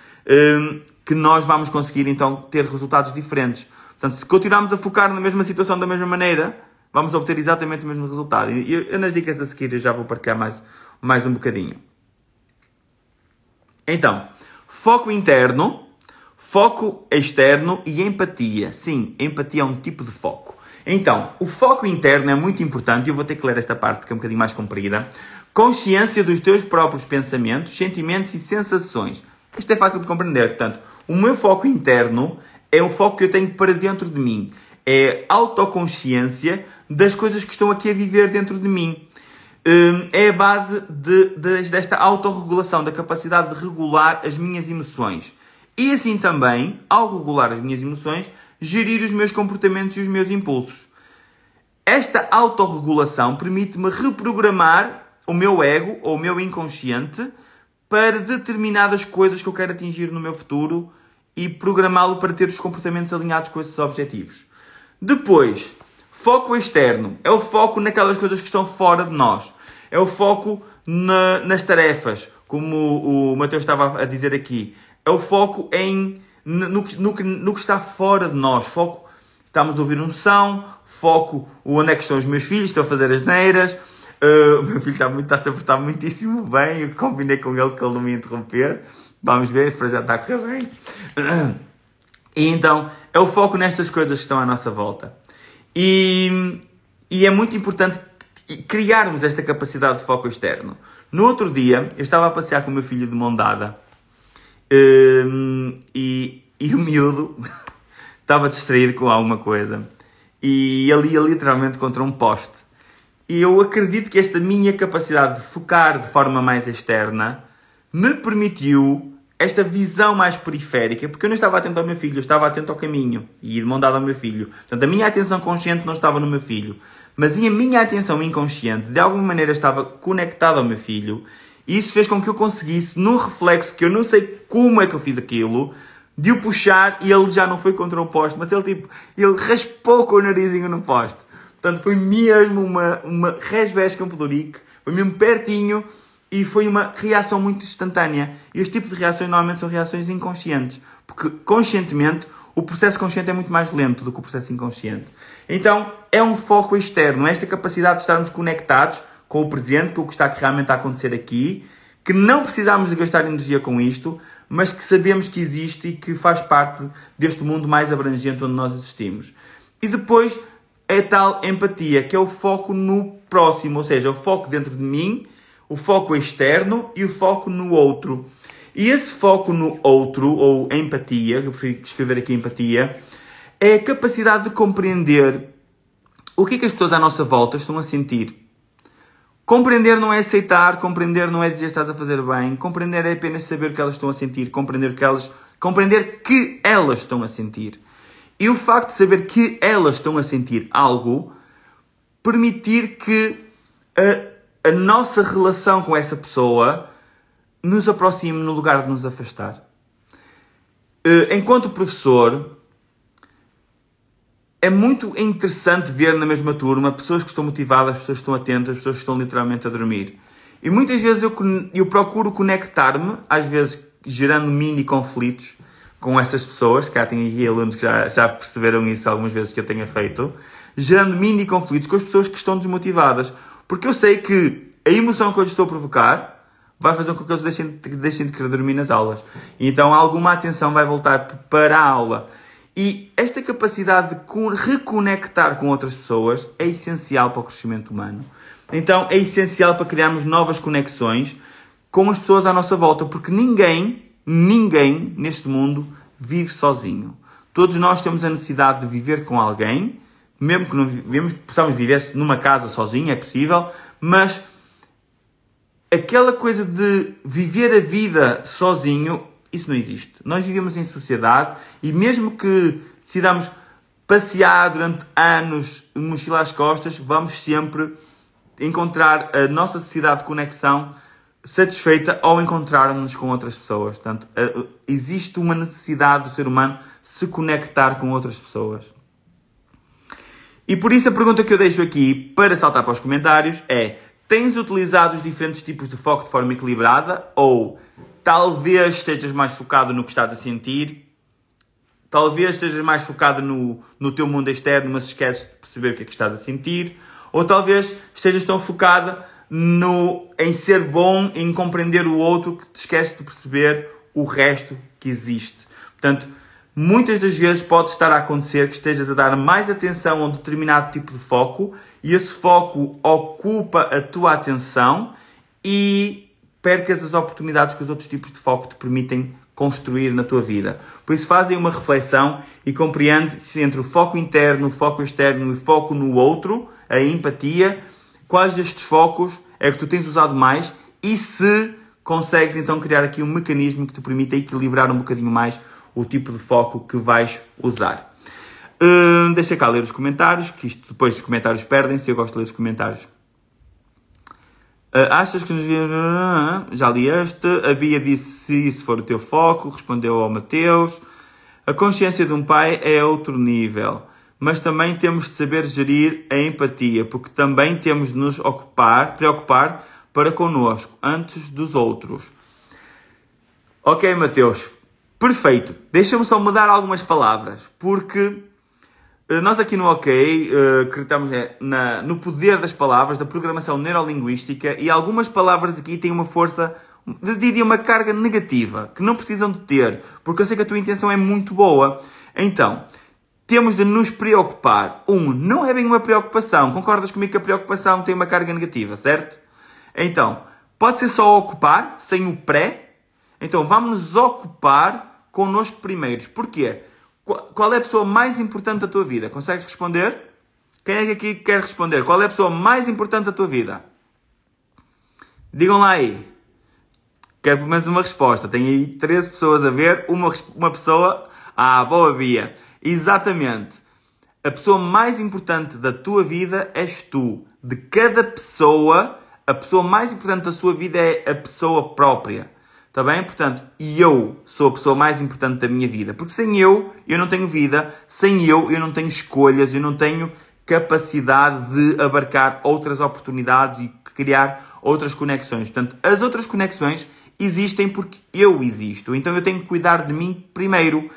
que nós vamos conseguir, então, ter resultados diferentes. Portanto, se continuarmos a focar na mesma situação da mesma maneira, vamos obter exatamente o mesmo resultado. E nas dicas a seguir eu já vou partilhar mais um bocadinho. Então, foco interno, foco externo e empatia. Sim, empatia é um tipo de foco. Então, o foco interno é muito importante, e eu vou ter que ler esta parte porque é um bocadinho mais comprida. Consciência dos teus próprios pensamentos, sentimentos e sensações. Isto é fácil de compreender. Portanto, o meu foco interno é o foco que eu tenho para dentro de mim. É autoconsciência das coisas que estão aqui a viver dentro de mim. É a base desta autorregulação, da capacidade de regular as minhas emoções. E assim também, ao regular as minhas emoções, gerir os meus comportamentos e os meus impulsos. Esta autorregulação permite-me reprogramar o meu ego ou o meu inconsciente para determinadas coisas que eu quero atingir no meu futuro e programá-lo para ter os comportamentos alinhados com esses objetivos. Depois, foco externo é o foco naquelas coisas que estão fora de nós. É o foco nas tarefas, como o Mateus estava a dizer aqui. É o foco no que está fora de nós. Foco, estamos a ouvir um som. Foco, onde é que estão os meus filhos, estou a fazer as neiras. O meu filho está a se portar muitíssimo bem. Eu combinei com ele que ele não me ia interromper. Vamos ver, para já está a correr bem. E então, é o foco nestas coisas que estão à nossa volta. E é muito importante criarmos esta capacidade de foco externo. No outro dia, eu estava a passear com o meu filho de mão dada e o miúdo estava distraído com alguma coisa e ele ia literalmente contra um poste. E eu acredito que esta minha capacidade de focar de forma mais externa me permitiu esta visão mais periférica, porque eu não estava atento ao meu filho, eu estava atento ao caminho e de mão dada ao meu filho. Portanto, a minha atenção consciente não estava no meu filho, mas a minha atenção inconsciente, de alguma maneira, estava conectada ao meu filho, e isso fez com que eu conseguisse, num reflexo, que eu não sei como é que eu fiz aquilo, de o puxar, e ele já não foi contra o poste, mas ele raspou com o narizinho no poste. Portanto, foi mesmo uma resvesca, um pedurique, foi mesmo pertinho, e foi uma reação muito instantânea. E este tipo de reações normalmente são reações inconscientes, porque conscientemente o processo consciente é muito mais lento do que o processo inconsciente. Então é um foco externo, esta capacidade de estarmos conectados com o presente, com o que está realmente a acontecer aqui, que não precisamos de gastar energia com isto, mas que sabemos que existe e que faz parte deste mundo mais abrangente onde nós existimos. E depois é tal empatia, que é o foco no próximo, ou seja, o foco dentro de mim, o foco externo e o foco no outro. E esse foco no outro, ou empatia, eu prefiro escrever aqui empatia, é a capacidade de compreender o que é que as pessoas à nossa volta estão a sentir. Compreender não é aceitar, compreender não é dizer que estás a fazer bem, compreender é apenas saber o que elas estão a sentir, compreender que elas estão a sentir. E o facto de saber que elas estão a sentir algo, permitir que a nossa relação com essa pessoa nos aproxime no lugar de nos afastar. Enquanto professor, é muito interessante ver na mesma turma pessoas que estão motivadas, pessoas que estão atentas, pessoas que estão literalmente a dormir. E muitas vezes eu procuro conectar-me, às vezes gerando mini conflitos com essas pessoas, cá tem aqui alunos que já perceberam isso algumas vezes que eu tenha feito, gerando mini conflitos com as pessoas que estão desmotivadas. Porque eu sei que a emoção que eu estou a provocar vai fazer com que eles deixem de querer dormir nas aulas. E então alguma atenção vai voltar para a aula. E esta capacidade de reconectar com outras pessoas é essencial para o crescimento humano. Então é essencial para criarmos novas conexões com as pessoas à nossa volta, porque ninguém neste mundo vive sozinho. Todos nós temos a necessidade de viver com alguém, mesmo que não possamos viver numa casa sozinho, é possível, mas aquela coisa de viver a vida sozinho, isso não existe. Nós vivemos em sociedade e mesmo que decidamos passear durante anos, mochila às costas, vamos sempre encontrar a nossa necessidade de conexão satisfeita ao encontrarmos com outras pessoas. Portanto, existe uma necessidade do ser humano se conectar com outras pessoas. E por isso a pergunta que eu deixo aqui para saltar para os comentários é: tens utilizado os diferentes tipos de foco de forma equilibrada? Ou talvez estejas mais focado no que estás a sentir? Talvez estejas mais focado no teu mundo externo, mas esqueces de perceber o que é que estás a sentir? Ou talvez estejas tão focado em ser bom, em compreender o outro, que te esqueces de perceber o resto que existe. Portanto, muitas das vezes pode estar a acontecer que estejas a dar mais atenção a um determinado tipo de foco e esse foco ocupa a tua atenção e percas as oportunidades que os outros tipos de foco te permitem construir na tua vida. Por isso, fazem uma reflexão e compreende-se entre o foco interno, o foco externo e o foco no outro, a empatia, quais destes focos é que tu tens usado mais e se consegues então criar aqui um mecanismo que te permita equilibrar um bocadinho mais o tipo de foco que vais usar. Deixa cá ler os comentários, que isto depois os comentários perdem-se, eu gosto de ler os comentários. Achas que nos... Já li este. A Bia disse se isso for o teu foco, respondeu ao Mateus. A consciência de um pai é outro nível, mas também temos de saber gerir a empatia, porque também temos de nos preocupar para connosco, antes dos outros. Ok, Mateus. Perfeito. Deixa-me só mudar algumas palavras, porque nós aqui no OK acreditamos no poder das palavras, da programação neurolinguística, e algumas palavras aqui têm uma força de ti uma carga negativa, que não precisam de ter, porque eu sei que a tua intenção é muito boa. Então, temos de nos preocupar. Não é bem uma preocupação. Concordas comigo que a preocupação tem uma carga negativa, certo? Então, pode ser só ocupar, sem o pré. Então, vamos nos ocupar connosco primeiros. Porquê? Qual é a pessoa mais importante da tua vida? Consegues responder? Quem é que aqui quer responder? Qual é a pessoa mais importante da tua vida? Digam lá aí. Quero pelo menos uma resposta. Tenho aí 13 pessoas a ver. Uma pessoa... boa, Bia. Exatamente. A pessoa mais importante da tua vida és tu. De cada pessoa, a pessoa mais importante da sua vida é a pessoa própria. Está bem? Portanto, eu sou a pessoa mais importante da minha vida. Porque sem eu não tenho vida. Sem eu não tenho escolhas. Eu não tenho capacidade de abarcar outras oportunidades e criar outras conexões. Portanto, as outras conexões existem porque eu existo. Então, eu tenho que cuidar de mim primeiro.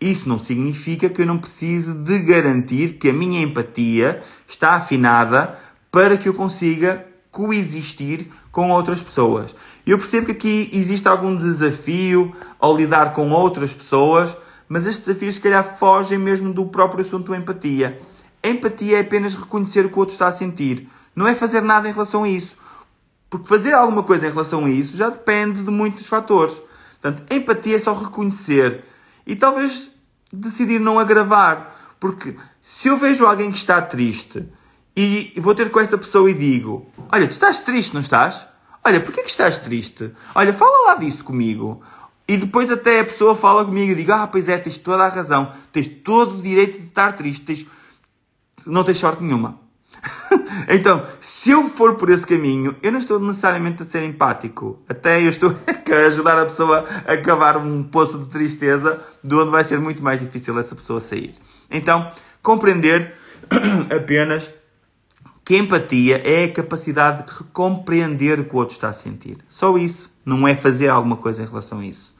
Isso não significa que eu não precise de garantir que a minha empatia está afinada para que eu consiga coexistir com outras pessoas. Eu percebo que aqui existe algum desafio ao lidar com outras pessoas, mas estes desafios, se calhar, fogem mesmo do próprio assunto da empatia. A empatia é apenas reconhecer o que o outro está a sentir. Não é fazer nada em relação a isso. Porque fazer alguma coisa em relação a isso já depende de muitos fatores. Portanto, a empatia é só reconhecer. E talvez decidir não agravar. Porque se eu vejo alguém que está triste e vou ter com essa pessoa e digo: olha, tu estás triste, não estás? Olha, porquê que estás triste? Olha, fala lá disso comigo. E depois até a pessoa fala comigo e digo: pois é, tens toda a razão. Tens todo o direito de estar triste. Não tens sorte nenhuma. Então, se eu for por esse caminho, eu não estou necessariamente a ser empático. Até eu estou a ajudar a pessoa a cavar um poço de tristeza de onde vai ser muito mais difícil essa pessoa sair. Então, compreender apenas que a empatia é a capacidade de compreender o que o outro está a sentir. Só isso. Não é fazer alguma coisa em relação a isso.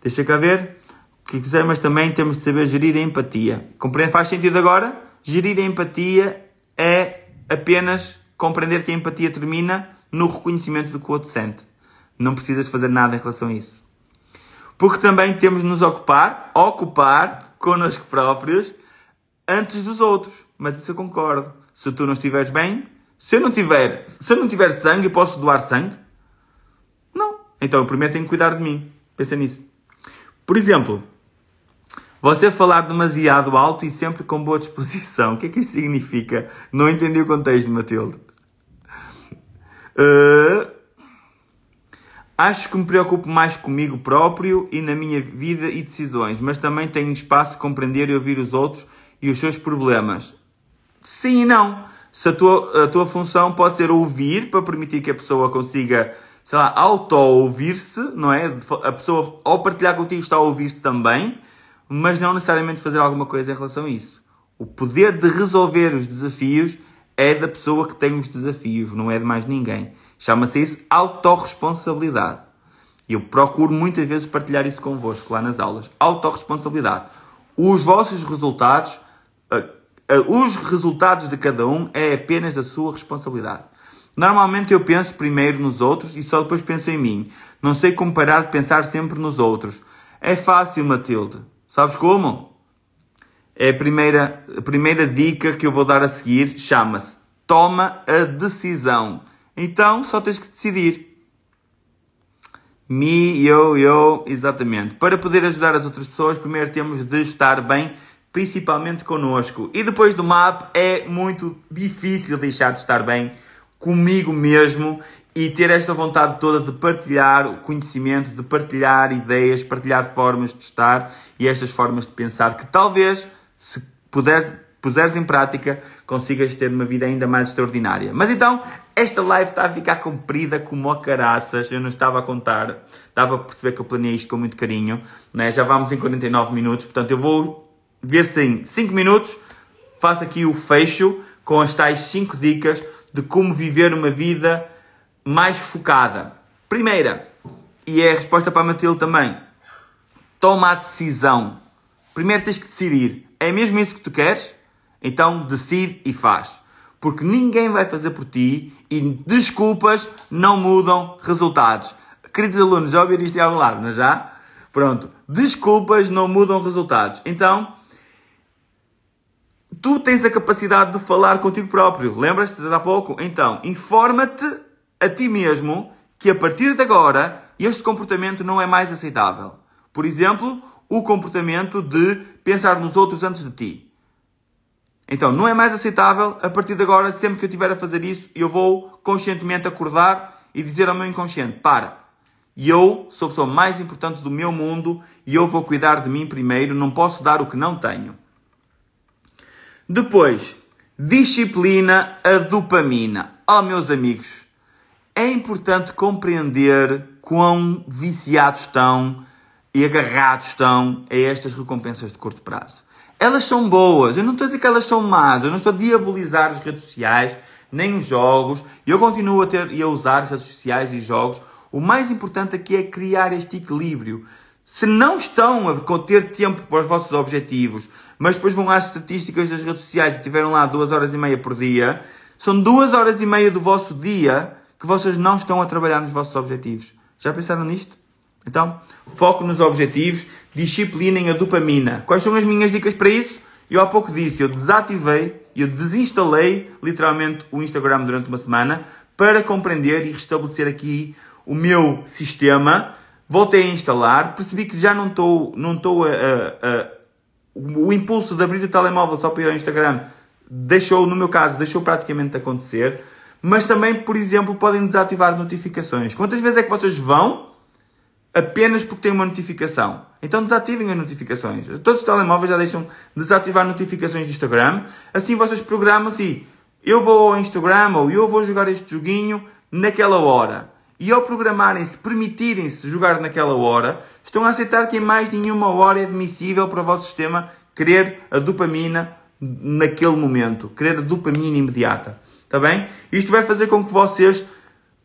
Deixa cá ver o que quiser, mas também temos de saber gerir a empatia. Compreende? Faz sentido agora? Gerir a empatia é apenas compreender que a empatia termina no reconhecimento do que o outro sente. Não precisas fazer nada em relação a isso. Porque também temos de nos ocupar connosco próprios antes dos outros. Mas isso eu concordo. Se tu não estiveres bem, se eu não tiver sangue, eu posso doar sangue? Não. Então eu primeiro tenho que cuidar de mim. Pensa nisso. Por exemplo, você falar demasiado alto e sempre com boa disposição. O que é que isso significa? Não entendi o contexto, Matilde. Acho que me preocupo mais comigo próprio e na minha vida e decisões, mas também tenho espaço de compreender e ouvir os outros e os seus problemas. Sim e não. Se a tua função pode ser ouvir, para permitir que a pessoa consiga, sei lá, auto-ouvir-se, não é? A pessoa, ao partilhar contigo, está a ouvir-se também, mas não necessariamente fazer alguma coisa em relação a isso. O poder de resolver os desafios é da pessoa que tem os desafios, não é de mais ninguém. Chama-se isso autorresponsabilidade. E eu procuro muitas vezes partilhar isso convosco lá nas aulas. Autorresponsabilidade. Os vossos resultados, os resultados de cada um é apenas da sua responsabilidade. Normalmente eu penso primeiro nos outros e só depois penso em mim. Não sei como parar de pensar sempre nos outros. É fácil, Matilde. Sabes como? É a primeira dica que eu vou dar a seguir. Chama-se toma a decisão. Então, só tens que decidir. Eu, exatamente. Para poder ajudar as outras pessoas, primeiro temos de estar bem, principalmente connosco. E depois do MAP, é muito difícil deixar de estar bem comigo mesmo e ter esta vontade toda de partilhar o conhecimento, de partilhar ideias, partilhar formas de estar e estas formas de pensar que talvez, se puseres em prática, consigas ter uma vida ainda mais extraordinária. Mas então, esta live está a ficar comprida como a caraças. Eu não estava a contar. Estava a perceber que eu planeei isto com muito carinho. Né? Já vamos em 49 minutos. Portanto, eu vou ver se em 5 minutos faço aqui o fecho com as tais 5 dicas de como viver uma vida mais focada. Primeira, e é a resposta para a Matilde também, toma a decisão. Primeiro tens que decidir. É mesmo isso que tu queres? Então decide e faz. Porque ninguém vai fazer por ti e desculpas não mudam resultados. Queridos alunos, já ouviram isto em algum lado, não é já? Pronto. Desculpas não mudam resultados. Então, tu tens a capacidade de falar contigo próprio. Lembras-te de há pouco? Então, informa-te a ti mesmo que a partir de agora este comportamento não é mais aceitável. Por exemplo, o comportamento de pensar nos outros antes de ti. Então, não é mais aceitável. A partir de agora, sempre que eu estiver a fazer isso, eu vou conscientemente acordar e dizer ao meu inconsciente, para. E eu sou a pessoa mais importante do meu mundo e eu vou cuidar de mim primeiro. Não posso dar o que não tenho. Depois, disciplina a dopamina. Oh, meus amigos, é importante compreender quão viciados estão e agarrados estão a estas recompensas de curto prazo. Elas são boas, eu não estou a dizer que elas são más, eu não estou a diabolizar as redes sociais, nem os jogos, eu continuo a usar as redes sociais e jogos. O mais importante aqui é criar este equilíbrio. Se não estão a ter tempo para os vossos objetivos, mas depois vão às estatísticas das redes sociais e tiveram lá 2h30 por dia, são 2h30 do vosso dia que vocês não estão a trabalhar nos vossos objetivos. Já pensaram nisto? Então, foco nos objetivos, disciplinem a dopamina. Quais são as minhas dicas para isso? Eu há pouco disse, eu desinstalei literalmente o Instagram durante uma semana para compreender e restabelecer aqui o meu sistema. Voltei a instalar, percebi que já não estou o impulso de abrir o telemóvel só para ir ao Instagram no meu caso, deixou praticamente de acontecer. Mas também, por exemplo, podem desativar notificações. Quantas vezes é que vocês vão apenas porque têm uma notificação? Então desativem as notificações. Todos os telemóveis já deixam desativar notificações do Instagram. Assim vocês programam-se, eu vou ao Instagram ou eu vou jogar este joguinho naquela hora. E ao programarem-se, permitirem-se jogar naquela hora, estão a aceitar que em mais nenhuma hora é admissível para o vosso sistema querer a dopamina naquele momento. Querer a dopamina imediata. Está bem? Isto vai fazer com que vocês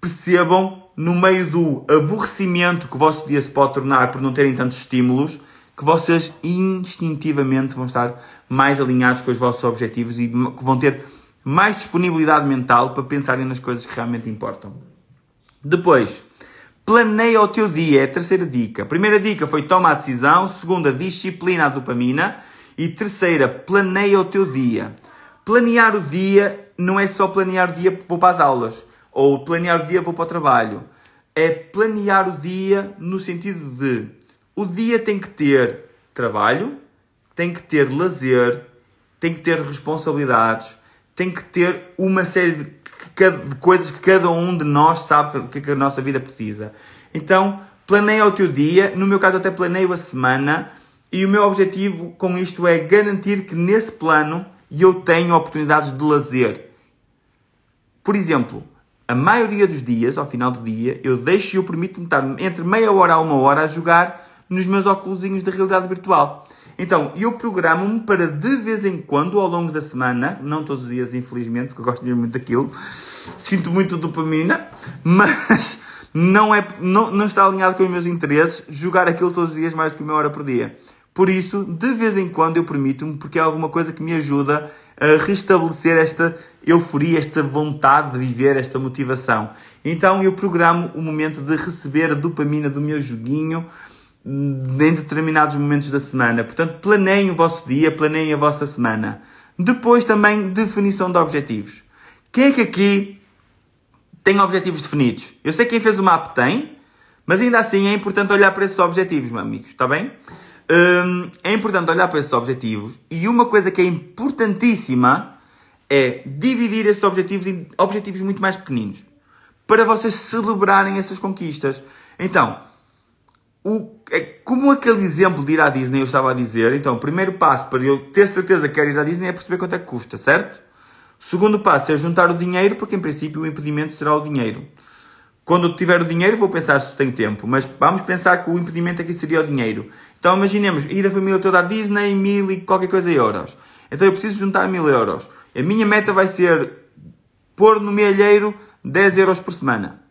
percebam, no meio do aborrecimento que o vosso dia se pode tornar por não terem tantos estímulos, que vocês instintivamente vão estar mais alinhados com os vossos objetivos e que vão ter mais disponibilidade mental para pensarem nas coisas que realmente importam. Depois, planeia o teu dia, é a terceira dica. A primeira dica foi toma a decisão, segunda, disciplina a dopamina e terceira, planeia o teu dia. Planear o dia não é só planear o dia vou para as aulas ou planear o dia vou para o trabalho. É planear o dia no sentido de o dia tem que ter trabalho, tem que ter lazer, tem que ter responsabilidades, tem que ter uma série de coisas que cada um de nós sabe que a nossa vida precisa. Então, planeia o teu dia. No meu caso, até planeio a semana. E o meu objetivo com isto é garantir que nesse plano eu tenho oportunidades de lazer. Por exemplo, a maioria dos dias, ao final do dia, eu permito-me estar entre meia hora a uma hora a jogar nos meus óculosinhos de realidade virtual. Então, eu programo-me para de vez em quando, ao longo da semana, não todos os dias, infelizmente, porque eu gosto muito daquilo, sinto muito dopamina, mas não está alinhado com os meus interesses jogar aquilo todos os dias mais do que 1 hora por dia. Por isso, de vez em quando eu permito-me, porque é alguma coisa que me ajuda a restabelecer esta euforia, esta vontade de viver, esta motivação. Então eu programo o momento de receber a dopamina do meu joguinho em determinados momentos da semana. Portanto, planeiem o vosso dia, planeiem a vossa semana. Depois também, definição de objetivos. Quem é que aqui tem objetivos definidos? Eu sei que quem fez o mapa tem, mas ainda assim é importante olhar para esses objetivos, meus amigos, está bem? É importante olhar para esses objetivos e uma coisa que é importantíssima é dividir esses objetivos em objetivos muito mais pequeninos para vocês celebrarem essas conquistas. Então, como aquele exemplo de ir à Disney eu estava a dizer, então o primeiro passo para eu ter certeza que quero ir à Disney é perceber quanto é que custa, certo? O segundo passo é juntar o dinheiro, porque em princípio o impedimento será o dinheiro. Quando eu tiver o dinheiro vou pensar se tenho tempo, mas vamos pensar que o impedimento aqui seria o dinheiro. Então imaginemos, ir a família toda à Disney, 1000 e qualquer coisa euros. Então eu preciso juntar 1000 euros. A minha meta vai ser pôr no milheiro 10 euros por semana.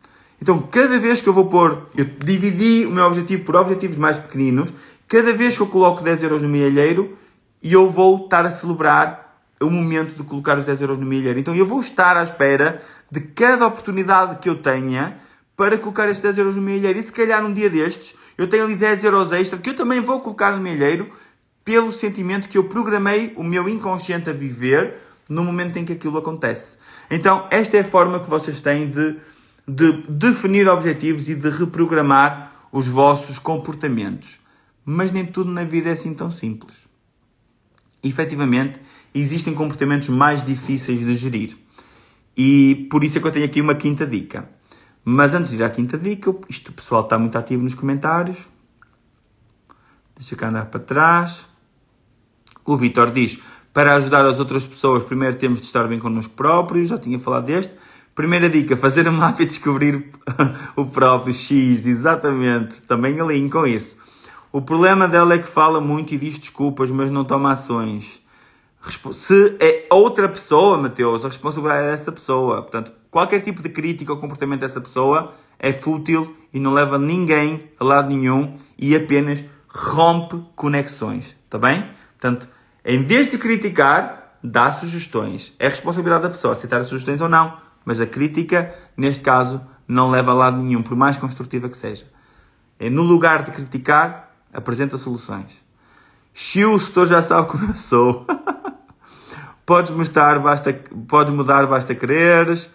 Então cada vez que eu vou pôr, eu dividi o meu objetivo por objetivos mais pequeninos, cada vez que eu coloco 10 euros no milheiro, eu vou estar a celebrar o momento de colocar os 10 euros no milheiro. Então eu vou estar à espera de cada oportunidade que eu tenha para colocar estes 10 euros no milheiro. E se calhar num dia destes, eu tenho ali 10 euros extra que eu também vou colocar no milheiro pelo sentimento que eu programei o meu inconsciente a viver no momento em que aquilo acontece. Então, esta é a forma que vocês têm de definir objetivos e de reprogramar os vossos comportamentos. Mas nem tudo na vida é assim tão simples. Efetivamente, existem comportamentos mais difíceis de gerir. E por isso é que eu tenho aqui uma quinta dica. Mas antes de ir à quinta dica, o pessoal está muito ativo nos comentários. Deixa cá andar para trás. O Vitor diz, para ajudar as outras pessoas, primeiro temos de estar bem connosco próprios. Já tinha falado deste. Primeira dica, fazer um mapa e descobrir o próprio X. Exatamente, também alinho com isso. O problema dela é que fala muito e diz desculpas, mas não toma ações. Se é outra pessoa, Mateus, a responsabilidade é dessa pessoa. Portanto, qualquer tipo de crítica ao comportamento dessa pessoa é fútil e não leva ninguém a lado nenhum e apenas rompe conexões. Está bem? Portanto, em vez de criticar, dá sugestões. É responsabilidade da pessoa aceitar as sugestões ou não. Mas a crítica, neste caso, não leva a lado nenhum, por mais construtiva que seja. É no lugar de criticar, apresenta soluções. Xiu, o setor já sabe como eu sou. Podes mudar, basta quereres.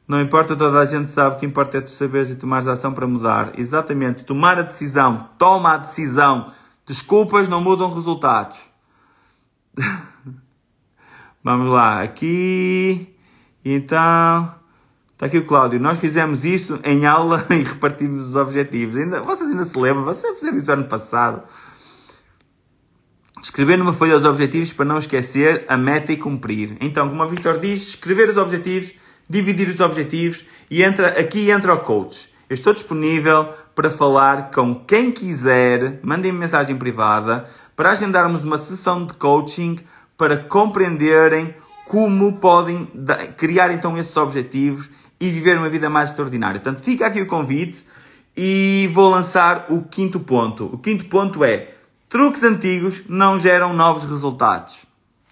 Não importa, toda a gente sabe, o que importa é tu saberes e tomares a ação para mudar. Exatamente, tomar a decisão. Toma a decisão. Desculpas não mudam resultados. Vamos lá, aqui. Então, está aqui o Cláudio. Nós fizemos isso em aula e repartimos os objetivos. Vocês ainda se lembram? Vocês já fizeram isso ano passado. Escrever numa folha os objetivos para não esquecer a meta e cumprir. Então, como o Victor diz, escrever os objetivos, dividir os objetivos e aqui entra o coach. Eu estou disponível para falar com quem quiser. Mandem-me mensagem privada para agendarmos uma sessão de coaching para compreenderem como podem criar então esses objetivos e viver uma vida mais extraordinária. Portanto, fica aqui o convite e vou lançar o quinto ponto. O quinto ponto é: truques antigos não geram novos resultados.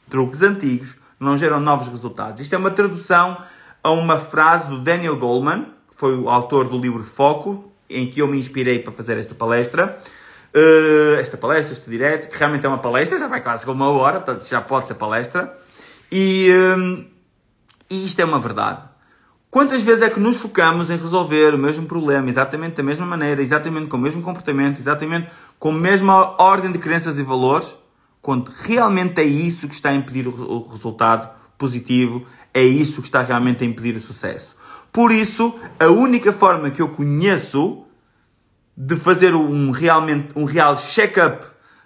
Truques antigos não geram novos resultados. Isto é uma tradução a uma frase do Daniel Goleman, que foi o autor do livro Foco, em que eu me inspirei para fazer esta palestra. Este direto, que realmente é uma palestra, já vai quase com 1 hora, portanto já pode ser palestra. E isto é uma verdade. Quantas vezes é que nos focamos em resolver o mesmo problema, exatamente da mesma maneira, exatamente com o mesmo comportamento, exatamente com a mesma ordem de crenças e valores, quando realmente é isso que está a impedir o resultado positivo, é isso que está realmente a impedir o sucesso. Por isso, a única forma que eu conheço de fazer um real check-up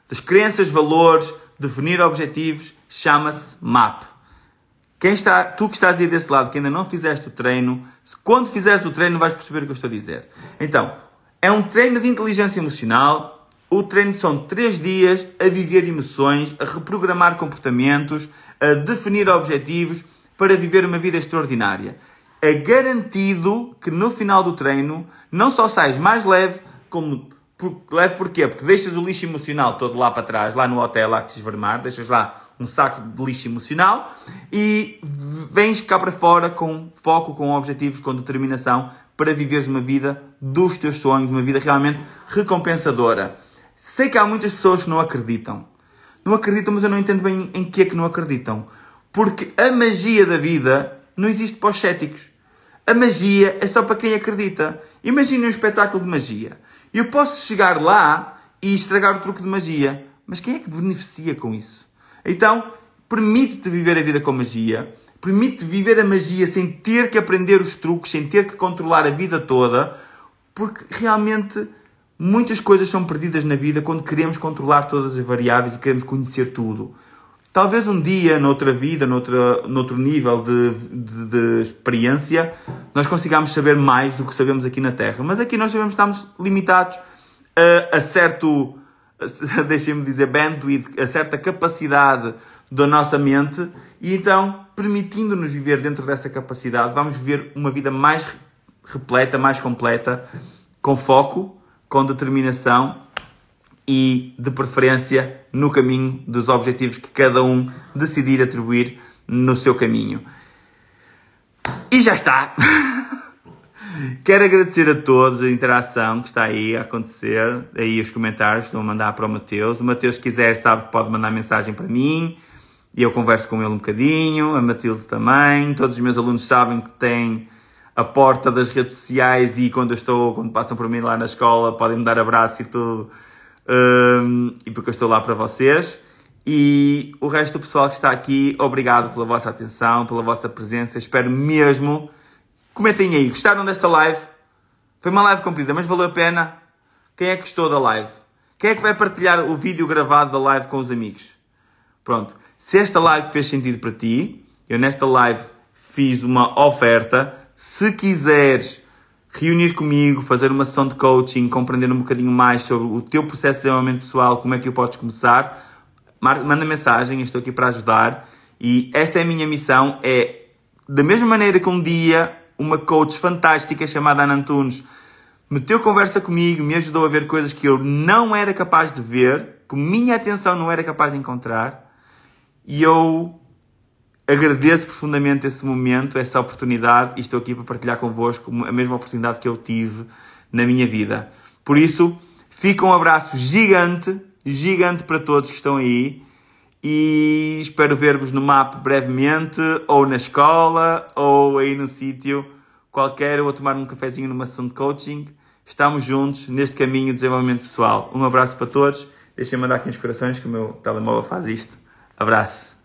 das crenças, valores, definir objetivos, chama-se MAP. Tu que estás aí desse lado, que ainda não fizeste o treino, quando fizeres o treino vais perceber o que eu estou a dizer. Então, é um treino de inteligência emocional. O treino são 3 dias a viver emoções, a reprogramar comportamentos, a definir objetivos para viver uma vida extraordinária. É garantido que no final do treino não só sais mais leve, como leve porquê? Porque deixas o lixo emocional todo lá para trás, lá no hotel, lá que se esvermar, deixas lá um saco de lixo emocional e vens cá para fora com foco, com objetivos, com determinação para viveres uma vida dos teus sonhos, uma vida realmente recompensadora. Sei que há muitas pessoas que não acreditam. Não acreditam, mas eu não entendo bem em que é que não acreditam. Porque a magia da vida não existe para os céticos. A magia é só para quem acredita. Imaginem um espetáculo de magia. Eu posso chegar lá e estragar o truque de magia. Mas quem é que beneficia com isso? Então, permite-te viver a vida com magia. Permite-te viver a magia sem ter que aprender os truques, sem ter que controlar a vida toda. Porque realmente muitas coisas são perdidas na vida quando queremos controlar todas as variáveis e queremos conhecer tudo. Talvez um dia, noutra vida, noutro nível de experiência, nós consigamos saber mais do que sabemos aqui na Terra. Mas aqui nós sabemos que estamos limitados a certo, deixem-me dizer, bandwidth, a certa capacidade da nossa mente. E então, permitindo-nos viver dentro dessa capacidade, vamos viver uma vida mais repleta, mais completa, com foco, com determinação e, de preferência, no caminho dos objetivos que cada um decidir atribuir no seu caminho. E já está! Quero agradecer a todos a interação que está aí a acontecer, aí os comentários estão a mandar para o Mateus. O Mateus, se quiser, sabe que pode mandar mensagem para mim e eu converso com ele um bocadinho, a Matilde também. Todos os meus alunos sabem que têm a porta das redes sociais e quando passam por mim lá na escola, podem me dar abraço e tudo, e porque eu estou lá para vocês. E o resto do pessoal que está aqui, obrigado pela vossa atenção, pela vossa presença. Espero mesmo. Comentem aí, gostaram desta live? Foi uma live comprida, mas valeu a pena? Quem é que gostou da live? Quem é que vai partilhar o vídeo gravado da live com os amigos? Pronto. Se esta live fez sentido para ti, eu nesta live fiz uma oferta. Se quiseres reunir comigo, fazer uma sessão de coaching, compreender um bocadinho mais sobre o teu processo de desenvolvimento pessoal, como é que o podes começar, manda mensagem, eu estou aqui para ajudar. E esta é a minha missão, é da mesma maneira que um dia uma coach fantástica chamada Ana Antunes meteu conversa comigo, me ajudou a ver coisas que eu não era capaz de ver, que minha atenção não era capaz de encontrar, e eu agradeço profundamente esse momento, essa oportunidade, e estou aqui para partilhar convosco a mesma oportunidade que eu tive na minha vida. Por isso, fica um abraço gigante, gigante para todos que estão aí, e espero ver-vos no mapa brevemente, ou na escola, ou aí no sítio qualquer, ou a tomar um cafezinho numa sessão de coaching. Estamos juntos neste caminho de desenvolvimento pessoal. Um abraço para todos. Deixem-me mandar aqui nos corações, que o meu telemóvel faz isto. Abraço.